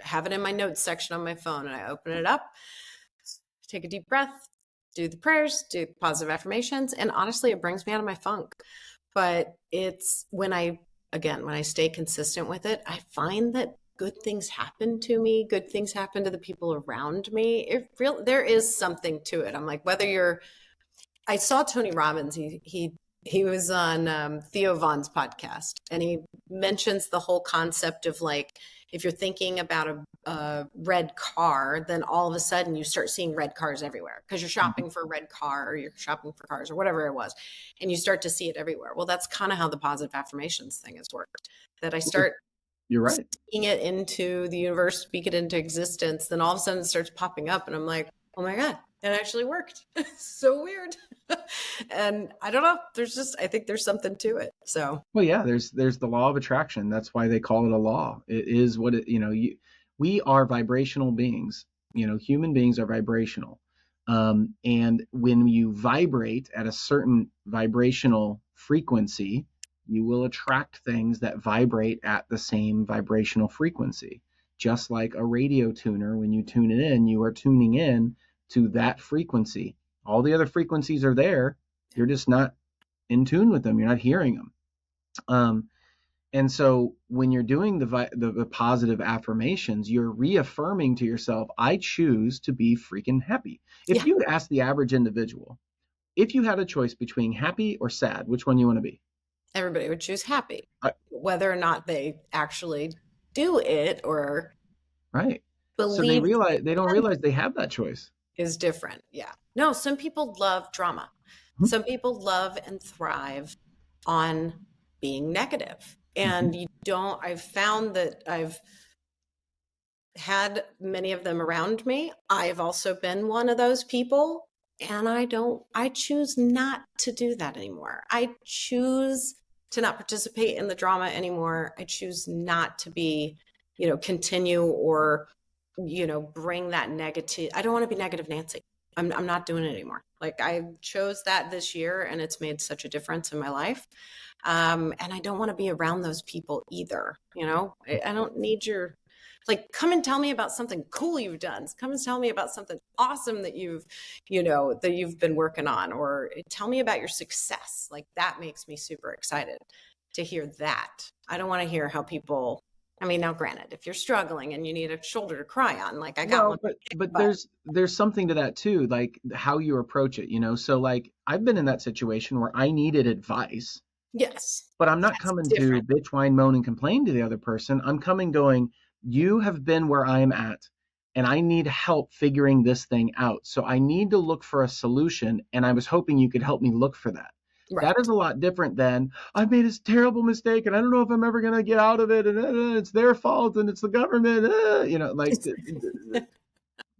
have it in my notes section on my phone, and I open it up, take a deep breath, do the prayers, do positive affirmations. And honestly, it brings me out of my funk. But it's when I stay consistent with it, I find that good things happen to me. Good things happen to the people around me. There is something to it. I'm like, I saw Tony Robbins. He was on Theo Vaughn's podcast, and he mentions the whole concept of, like, if you're thinking about a red car, then all of a sudden you start seeing red cars everywhere because you're shopping for a red car, or you're shopping for cars, or whatever it was, and you start to see it everywhere. Well, that's kind of how the positive affirmations thing has worked. That I start You're right. speaking it into the universe, speak it into existence, then all of a sudden it starts popping up, and I'm like, oh my God, it actually worked. So weird. And I don't know, I think there's something to it. So, well, yeah, there's the law of attraction. That's why they call it a law. It is what it, we are vibrational beings. Human beings are vibrational. And when you vibrate at a certain vibrational frequency, you will attract things that vibrate at the same vibrational frequency. Just like a radio tuner, when you tune it in, you are tuning in to that frequency. All the other frequencies are there. You're just not in tune with them. You're not hearing them. And so when you're doing the positive affirmations, you're reaffirming to yourself, I choose to be freaking happy. If you ask the average individual, if you had a choice between happy or sad, which one you want to be? Everybody would choose happy, whether or not they actually do it or right. believe. So they don't realize they have that choice. Is different. Yeah. No, some people love drama. Some people love and thrive on being negative. And I've found that I've had many of them around me. I've also been one of those people, and I choose not to do that anymore. I choose to not participate in the drama anymore. I choose not to be, continue or bring that negative. I don't want to be negative Nancy. I'm not doing it anymore. Like, I chose that this year, and it's made such a difference in my life. And I don't want to be around those people either. I don't need come and tell me about something cool you've done. Come and tell me about something awesome that you've been working on, or tell me about your success. Like, that makes me super excited to hear that. I don't want to hear how people, now granted, if you're struggling and you need a shoulder to cry on, like I got one. But there's something to that too, like how you approach it, So like, I've been in that situation where I needed advice. Yes. But I'm not coming to bitch, whine, moan, and complain to the other person. I'm coming going, you have been where I'm at, and I need help figuring this thing out. So I need to look for a solution, and I was hoping you could help me look for that. Right. That is a lot different than, I've made a terrible mistake and I don't know if I'm ever going to get out of it, and it's their fault and it's the government,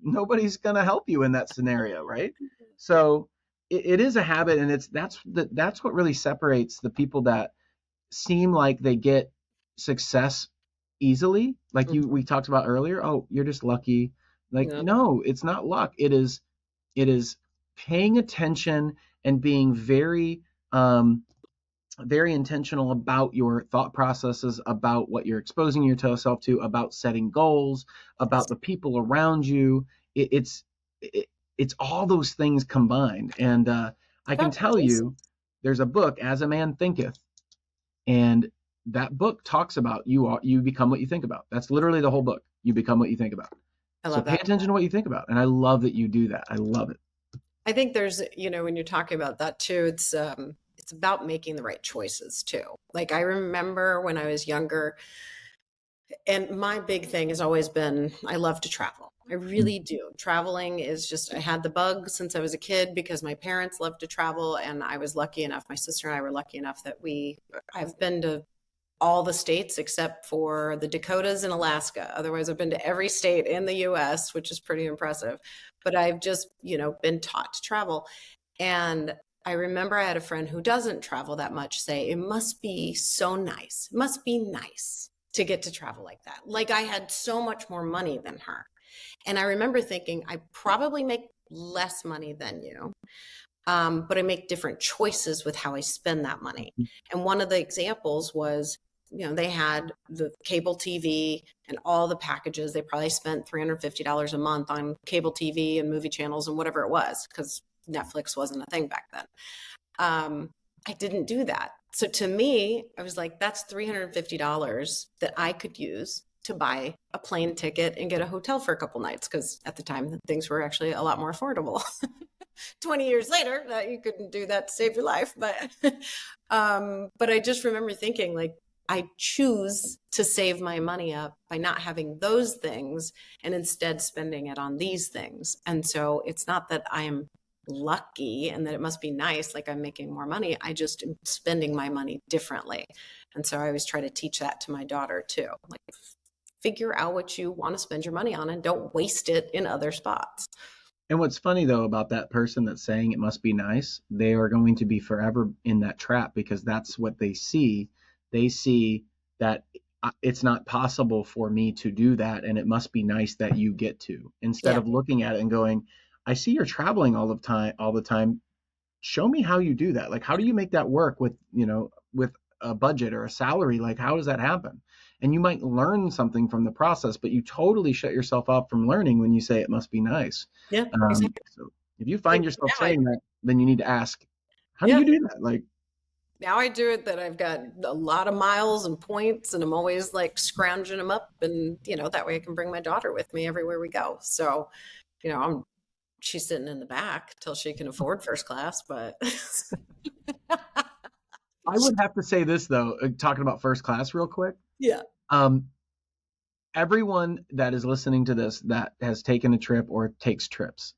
nobody's going to help you in that scenario, right? So it is a habit, and that's what really separates the people that seem like they get success easily, like we talked about earlier. Oh, you're just lucky. Like, no, it's not luck. It is paying attention and being very intentional about your thought processes, about what you're exposing yourself to, about setting goals, about the people around you. It's all those things combined. And I can tell you, there's a book, As a Man Thinketh, and that book talks about you become what you think about. That's literally the whole book. You become what you think about. I So love pay that. attention to what you think about. And I love that you do that. I love it. I think there's, when you're talking about that too, it's about making the right choices too. Like I remember when I was younger, and my big thing has always been, I love to travel. I really do. Traveling is just, I had the bug since I was a kid because my parents loved to travel. And I was lucky enough, my sister and I were lucky enough that I've been to all the states except for the Dakotas and Alaska. Otherwise, I've been to every state in the US, which is pretty impressive. But I've just, been taught to travel. And I remember I had a friend who doesn't travel that much say, it must be so nice. It must be nice to get to travel like that. Like I had so much more money than her. And I remember thinking, I probably make less money than you, but I make different choices with how I spend that money. And one of the examples was, they had the cable TV and all the packages. They probably spent $350 a month on cable TV and movie channels and whatever it was, because Netflix wasn't a thing back then. I didn't do that. So to me, I was like, that's $350 that I could use to buy a plane ticket and get a hotel for a couple nights. Because at the time, things were actually a lot more affordable. 20 years later, you couldn't do that to save your life. But I just remember thinking, like, I choose to save my money up by not having those things and instead spending it on these things. And so it's not that I am lucky and that it must be nice, like I'm making more money. I just am spending my money differently. And so I always try to teach that to my daughter too. Like, figure out what you want to spend your money on and don't waste it in other spots. And what's funny though about that person that's saying it must be nice, they are going to be forever in that trap because that's what they see. They see that it's not possible for me to do that, and it must be nice that you get to. Instead of looking at it and going, I see you're traveling all the time. Show me how you do that. Like, how do you make that work with a budget or a salary? Like, how does that happen? And you might learn something from the process, but you totally shut yourself up from learning when you say it must be nice. Yeah, exactly. So if you find yourself saying that, then you need to ask, how do you do that? Like, now I do it that I've got a lot of miles and points, and I'm always like scrounging them up, and that way I can bring my daughter with me everywhere we go. So, she's sitting in the back till she can afford first class, but I would have to say this though, talking about first class real quick. yeah. Everyone that is listening to this that has taken a trip or takes trips,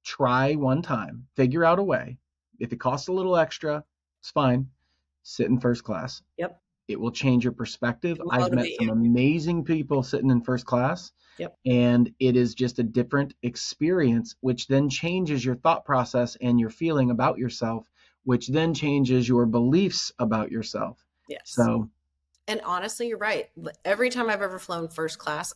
try one time, figure out a way. If it costs a little extra, it's fine. Sit in first class. Yep. It will change your perspective. It'll I've met motivate some you. amazing people sitting in first class. Yep. And it is just a different experience, which then changes your thought process and your feeling about yourself, which then changes your beliefs about yourself. Yes. So, and honestly, you're right. Every time I've ever flown first class,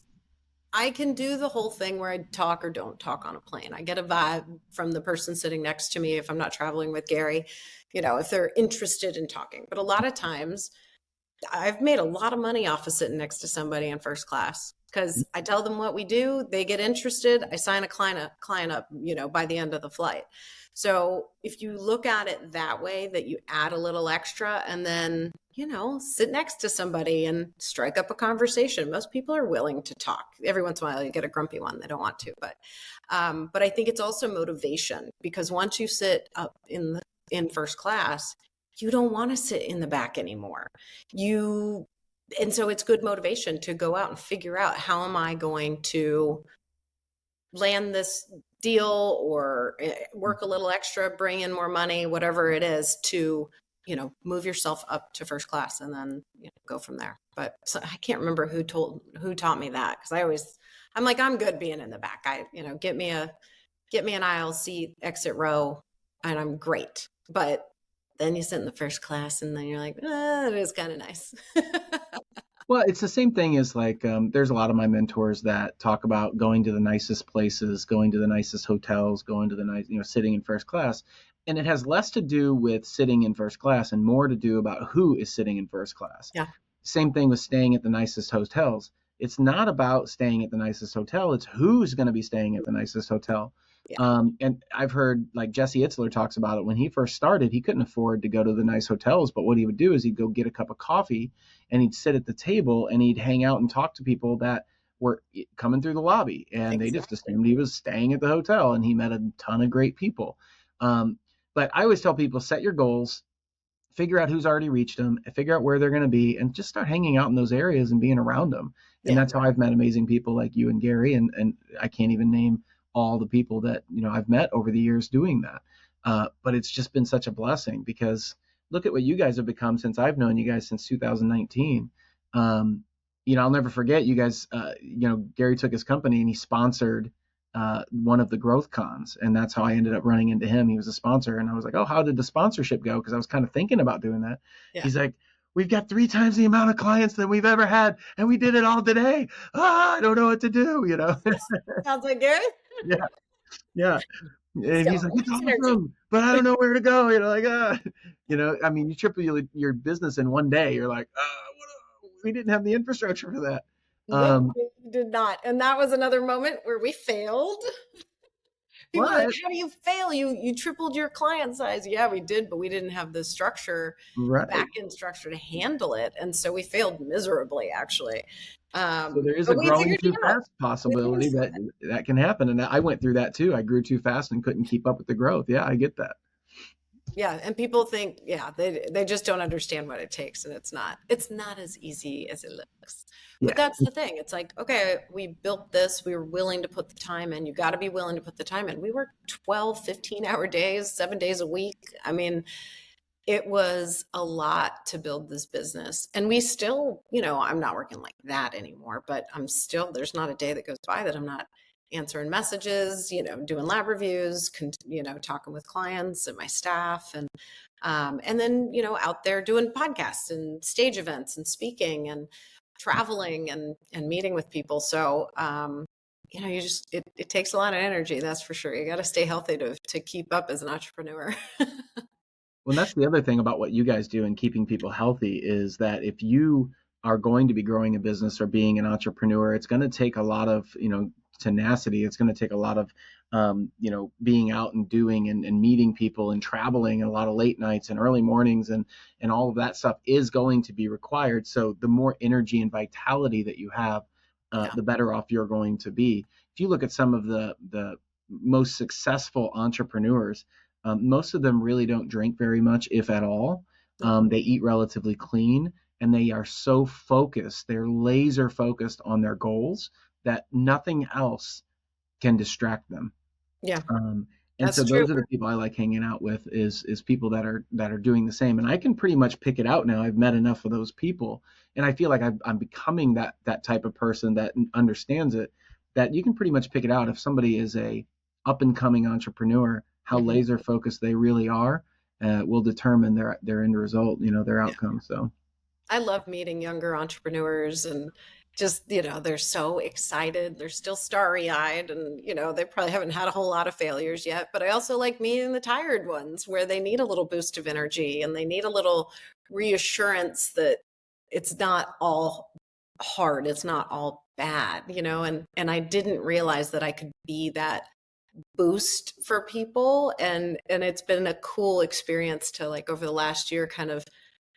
I can do the whole thing where I talk or don't talk on a plane. I get a vibe from the person sitting next to me if I'm not traveling with Gary, if they're interested in talking. But a lot of times, I've made a lot of money off of sitting next to somebody in first class because I tell them what we do, they get interested, I sign a client up, by the end of the flight. So if you look at it that way, that you add a little extra and then, sit next to somebody and strike up a conversation. Most people are willing to talk. Every once in a while you get a grumpy one, they don't want to, but I think it's also motivation, because once you sit up in first class, you don't want to sit in the back anymore. And so it's good motivation to go out and figure out, how am I going to land this deal or work a little extra, bring in more money, whatever it is, to, move yourself up to first class and then go from there. But so I can't remember who taught me that. Cause I'm like, I'm good being in the back. Get me an aisle seat, exit row, and I'm great. But then you sit in the first class and then you're like, it is kind of nice. Well, it's the same thing as like there's a lot of my mentors that talk about going to the nicest places, going to the nicest hotels, going to the nice, sitting in first class. And it has less to do with sitting in first class and more to do about who is sitting in first class. Yeah, Same thing with staying at the nicest hotels. It's not about staying at the nicest hotel, it's who's going to be staying at the nicest hotel. yeah, And I've heard like Jesse Itzler talks about it. When he first started, he couldn't afford to go to the nice hotels, but what he would do is he'd go get a cup of coffee and he'd sit at the table and he'd hang out and talk to people that were coming through the lobby, and they just exactly. assumed he was staying at the hotel, and he met a ton of great people. Um, but I always tell people, set your goals, figure out who's already reached them, figure out where they're going to be, and just start hanging out in those areas and being around them. And Yeah. that's how I've met amazing people like you and Gary, and I can't even name all the people that I've met over the years doing that. But it's just been such a blessing because look at what you guys have become since I've known you guys since 2019. Um, I'll never forget you guys. Gary took his company and he sponsored one of the growth cons, and that's how I ended up running into him. He was a sponsor, and I was like, "Oh, how did the sponsorship go?" Because I was kind of thinking about doing that. Yeah. He's like, "We've got 3 times the amount of clients that we've ever had, and we did it all today. I don't know what to do." Sounds like Gary. Yeah, yeah. And So he's like, "It's it's energy. awesome, but I don't know where to go." I mean, you triple your business in one day. You're like, we didn't have the infrastructure for that. Nope, we did not. And that was another moment where we failed. People are like, But how do you fail? You tripled your client size. Yeah, we did, but we didn't have the structure, the back right. end structure to handle it. And so we failed miserably, actually. So there is a But we growing figured too it out. fast possibility that can happen, and I went through that too. I grew too fast and couldn't keep up with the growth. Yeah, I get that. Yeah, and people think, yeah, they just don't understand what it takes, and it's not as easy as it looks. But Yeah, that's the thing. It's like, okay, we built this, we were willing to put the time in. You got to be willing to put the time in. We work 12, 15-hour days, 7 days a week. I mean, it was a lot to build this business. And we still, I'm not working like that anymore, but there's not a day that goes by that I'm not answering messages, doing lab reviews, talking with clients and my staff, and then, out there doing podcasts and stage events and speaking and traveling and meeting with people. So, it takes a lot of energy. That's for sure. You got to stay healthy to keep up as an entrepreneur. well, that's the other thing about what you guys do in keeping people healthy is that if you are going to be growing a business or being an entrepreneur, it's going to take a lot of tenacity. It's going to take a lot of being out and doing and meeting people and traveling and a lot of late nights and early mornings and all of that stuff is going to be required. So the more energy and vitality that you have, Yeah. the better off you're going to be. If you look at some of the most successful entrepreneurs, most of them really don't drink very much, if at all. They eat relatively clean, and they are so focused. They're laser focused on their goals that nothing else can distract them. Yeah, And so that's true. those are the people I like hanging out with is people that are doing the same. And I can pretty much pick it out now. I've met enough of those people, and I feel like I'm becoming that type of person that understands it. That you can pretty much pick it out if somebody is a up and coming entrepreneur, how Mhm. laser focused they really are will determine their end result, their Yeah. outcome. So I love meeting younger entrepreneurs and just, they're so excited. They're still starry eyed and, they probably haven't had a whole lot of failures yet. But I also like meeting the tired ones where they need a little boost of energy and they need a little reassurance that it's not all hard. It's not all bad, and I didn't realize that I could be that boost for people. And it's been a cool experience to, like, over the last year, kind of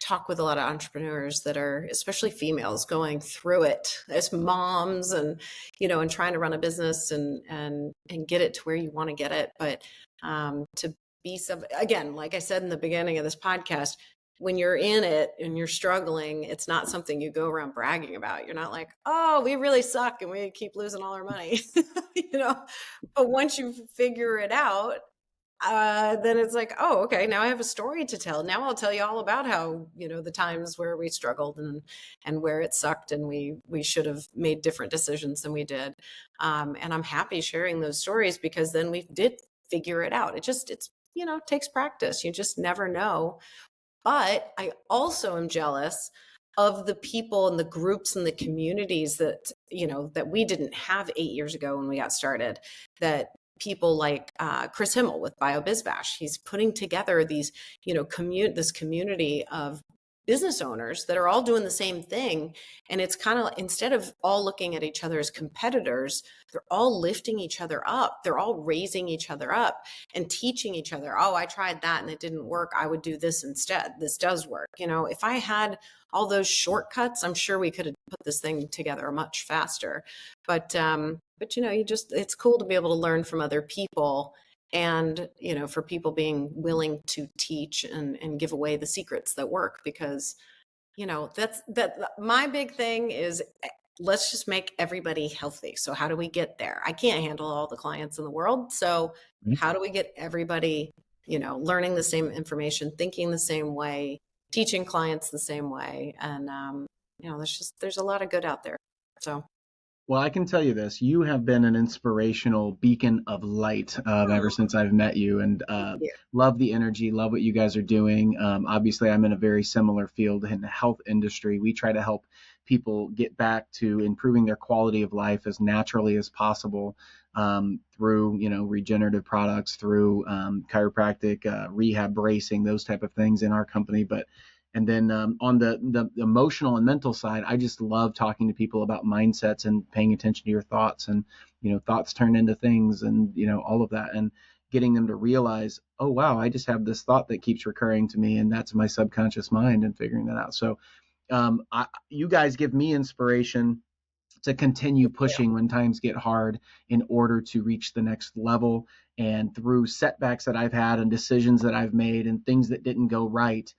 talk with a lot of entrepreneurs that are, especially females, going through it as moms and and trying to run a business and get it to where you want to get it. But to be some, again, like I said in the beginning of this podcast, when you're in it and you're struggling, it's not something you go around bragging about. You're not like, oh, we really suck and we keep losing all our money. you know but once you figure it out, then it's like, oh, okay, now I have a story to tell. Now I'll tell you all about how, the times where we struggled and where it sucked and we should have made different decisions than we did. And I'm happy sharing those stories because then we did figure it out. It's takes practice. You just never know. But I also am jealous of the people and the groups and the communities that, that we didn't have 8 years ago when we got started, that people like Chris Himmel with BioBizBash, he's putting together these, this community of business owners that are all doing the same thing. And it's kind of, instead of all looking at each other as competitors, they're all lifting each other up. They're all raising each other up and teaching each other. Oh, I tried that and it didn't work. I would do this instead. This does work. If I had all those shortcuts, I'm sure we could have put this thing together much faster. But it's cool to be able to learn from other people, and for people being willing to teach and give away the secrets that work, because that's my big thing is, let's just make everybody healthy. So how do we get there? I can't handle all the clients in the world, so how do we get everybody learning the same information, thinking the same way, teaching clients the same way? And there's a lot of good out there. So Well, I can tell you this: you have been an inspirational beacon of light ever since I've met you, and love the energy, love what you guys are doing. Obviously, I'm in a very similar field in the health industry. We try to help people get back to improving their quality of life as naturally as possible, through regenerative products, through chiropractic, rehab, bracing, those type of things in our company. But and then on the emotional and mental side, I just love talking to people about mindsets and paying attention to your thoughts, and thoughts turn into things, and all of that, and getting them to realize, oh wow, I just have this thought that keeps recurring to me, and that's my subconscious mind, and figuring that out. So you guys give me inspiration to continue pushing when times get hard, in order to reach the next level. And through setbacks that I've had and decisions that I've made and things that didn't go right,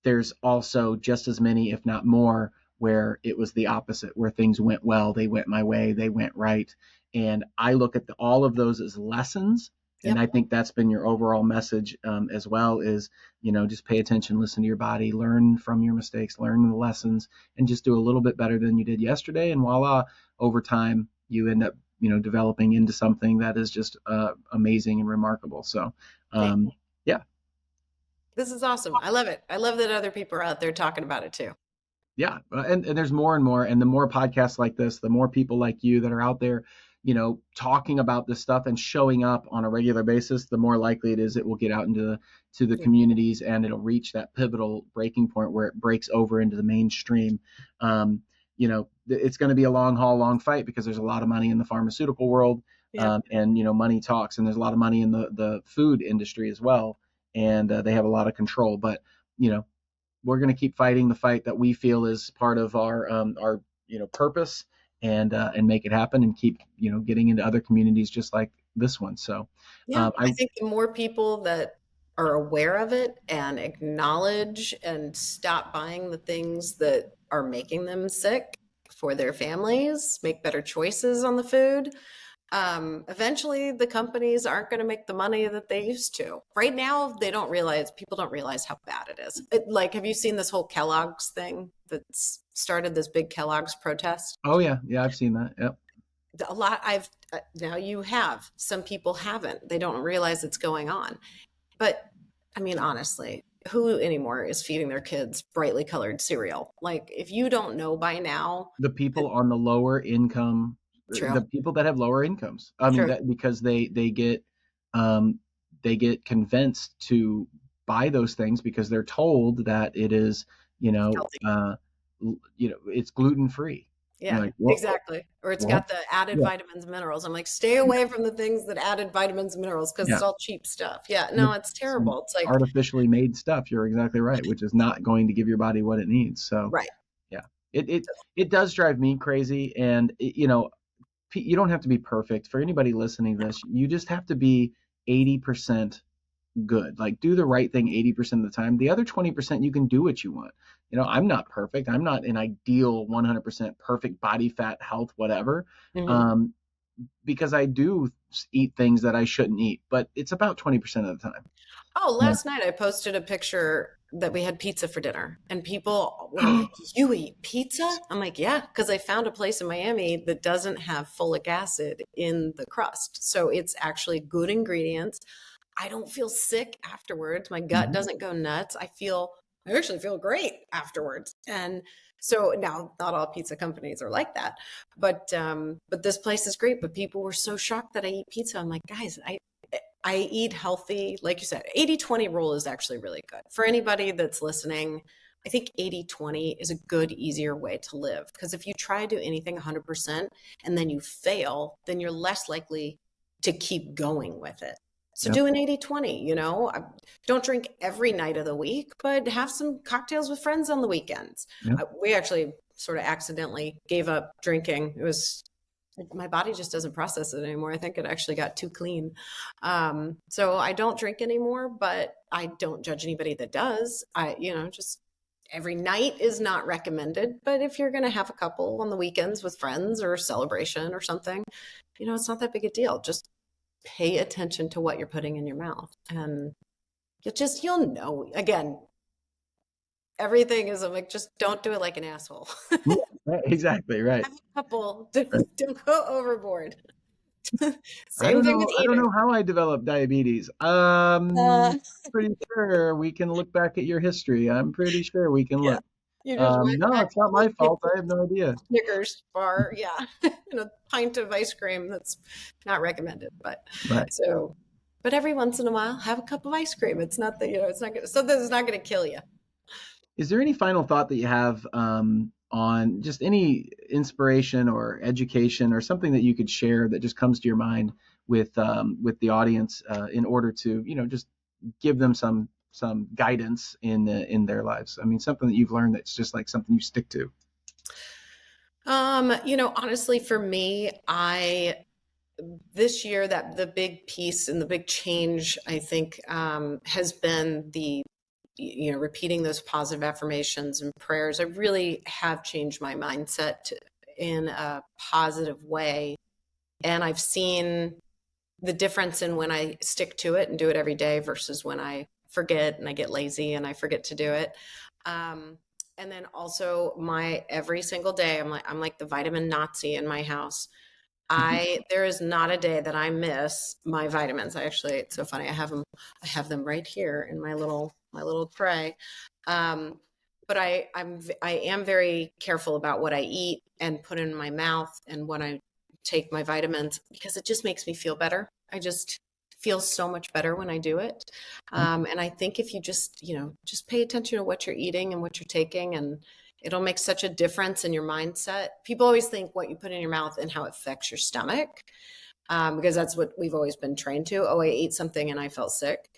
there's also just as many, if not more, where it was the opposite, where things went well, they went my way, they went right. And I look at all of those as lessons. And I think that's been your overall message as well, is, just pay attention, listen to your body, learn from your mistakes, learn the lessons, and just do a little bit better than you did yesterday. And voila, over time, you end up, developing into something that is just amazing and remarkable. So, yeah. This is awesome. I love it. I love that other people are out there talking about it too. Yeah. And there's more and more, and the more podcasts like this, the more people like you that are out there, talking about this stuff and showing up on a regular basis, the more likely it is it will get out into the communities, and it'll reach that pivotal breaking point where it breaks over into the mainstream. It's going to be a long haul, long fight, because there's a lot of money in the pharmaceutical world, and money talks, and there's a lot of money in the food industry as well, and they have a lot of control. But we're going to keep fighting the fight that we feel is part of our purpose, and make it happen, and keep getting into other communities just like this one. So I think the more people that are aware of it and acknowledge and stop buying the things that are making them sick for their families, make better choices on the food, eventually the companies aren't going to make the money that they used to. Right now, people don't realize how bad it is. Have you seen this whole Kellogg's thing that's started, this big Kellogg's protest? Oh yeah. I've seen that. Yep. A lot. Now you have, some people haven't. They don't realize it's going on. But I mean, honestly, who anymore is feeding their kids brightly colored cereal? If you don't know by now, the people on the lower income, the people that have lower incomes. I mean, that because they get convinced to buy those things because they're told that it is, it's gluten free. Yeah, exactly. Or it's got the added vitamins, minerals. I'm like, stay away from the things that added vitamins and minerals, because it's all cheap stuff. Yeah, no, it's terrible. It's like artificially made stuff. You're exactly right, which is not going to give your body what it needs. So yeah, it does drive me crazy. And you don't have to be perfect. For anybody listening to this, you just have to be 80% good. Do the right thing 80% of the time. The other 20%, you can do what you want. I'm not perfect. I'm not an ideal 100% perfect body fat, health, whatever. Because I do eat things that I shouldn't eat, but it's about 20% of the time. Oh, last night I posted a picture that we had pizza for dinner, and people were like, "You eat pizza?" I'm like, "Yeah," because I found a place in Miami that doesn't have folic acid in the crust. So it's actually good ingredients. I don't feel sick afterwards. My gut doesn't go nuts. I actually feel great afterwards. And So now, not all pizza companies are like that, but this place is great. But people were so shocked that I eat pizza. I'm like, guys, I eat healthy. Like you said, 80-20 rule is actually really good for anybody that's listening. I think 80-20 is a good, easier way to live, because if you try to do anything 100% and then you fail, then you're less likely to keep going with it. So Yep. do an 80-20, don't drink every night of the week, but have some cocktails with friends on the weekends. Yep. We actually sort of accidentally gave up drinking. My body just doesn't process it anymore. I think it actually got too clean. So I don't drink anymore, but I don't judge anybody that does. Just every night is not recommended, but if you're going to have a couple on the weekends with friends or a celebration or something, it's not that big a deal. Just pay attention to what you're putting in your mouth, and you'll know. Again, everything is like, just don't do it like an asshole. Right, exactly, right. Have a couple. Right. Don't go overboard. I Same don't thing know. with I don't eating. know how I developed diabetes. Pretty sure we can look back at your history. I'm pretty sure we can Yeah. look. You just went No, back it's not my fault. I have no idea. Snickers bar, yeah, and a pint of ice cream. That's not recommended, but Right. but every once in a while, have a cup of ice cream. It's not that, it's not something that's not going to kill you. Is there any final thought that you have on just any inspiration or education or something that you could share that just comes to your mind with the audience in order to just give them some guidance in their lives? I mean, something that you've learned that's just like something you stick to. Honestly, for me, this year, that the big piece and the big change, I think, has been repeating those positive affirmations and prayers. I really have changed my mindset in a positive way. And I've seen the difference in when I stick to it and do it every day versus when I forget and I get lazy and I forget to do it. And then also every single day, I'm like the vitamin Nazi in my house. There is not a day that I miss my vitamins. It's so funny. I have them right here in my little tray. But I am very careful about what I eat and put in my mouth and when I take my vitamins, because it just makes me feel better. I just feel so much better when I do it. And I think if you just pay attention to what you're eating and what you're taking, and it'll make such a difference in your mindset. People always think what you put in your mouth and how it affects your stomach, because that's what we've always been trained to. Oh, I ate something and I felt sick.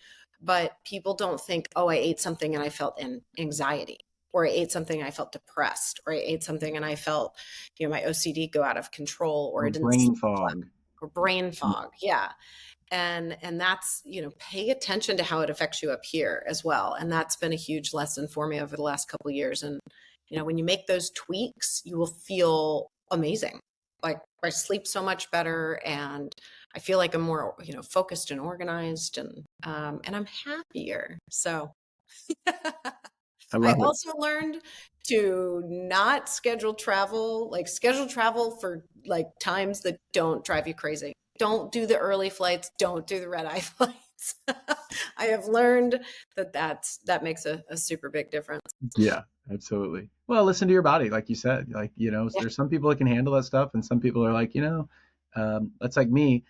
But people don't think, oh, I ate something and I felt anxiety, or I ate something and I felt depressed, or I ate something and I felt, my OCD go out of control, or I didn't Brain fog. Or brain fog. Yeah. And that's, pay attention to how it affects you up here as well. And that's been a huge lesson for me over the last couple of years. And, when you make those tweaks, you will feel amazing. Like, I sleep so much better, and I feel like I'm more, focused and organized, and I'm happier. So I also learned to not schedule travel for like times that don't drive you crazy. Don't do the early flights. Don't do the red eye flights. I have learned that makes a super big difference. Yeah, absolutely. Well, listen to your body, like you said. Like, there's some people that can handle that stuff, and some people are like, that's like me.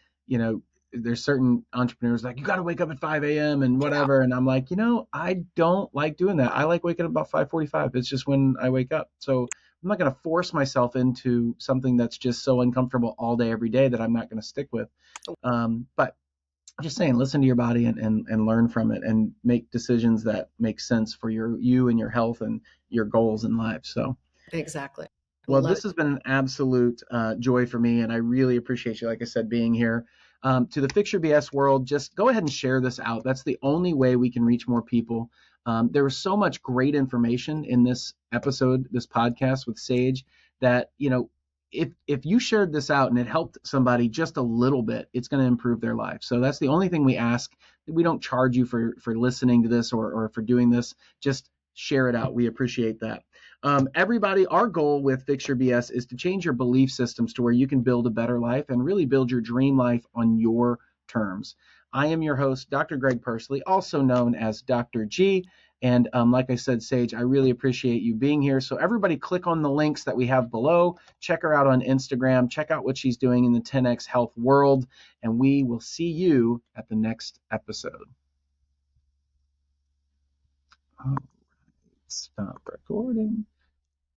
There's certain entrepreneurs like, you got to wake up at 5 a.m. and whatever. And I'm like, I don't like doing that. I like waking up about 5:45. It's just when I wake up. So I'm not going to force myself into something that's just so uncomfortable all day, every day, that I'm not going to stick with. But I'm just saying, listen to your body and learn from it, and make decisions that make sense for you and your health and your goals in life. So exactly. Well, this has been an absolute joy for me, and I really appreciate you, like I said, being here. To the Fix Your BS world, just go ahead and share this out. That's the only way we can reach more people. There was so much great information in this episode, this podcast with Sage, that, if you shared this out and it helped somebody just a little bit, it's going to improve their life. So that's the only thing we ask. We don't charge you for listening to this or for doing this. Just share it out. We appreciate that. Everybody, our goal with Fix Your BS is to change your belief systems to where you can build a better life and really build your dream life on your terms. I am your host, Dr. Greg Persley, also known as Dr. G. And like I said, Sage, I really appreciate you being here. So everybody click on the links that we have below. Check her out on Instagram. Check out what she's doing in the 10X health world. And we will see you at the next episode. All right, stop recording.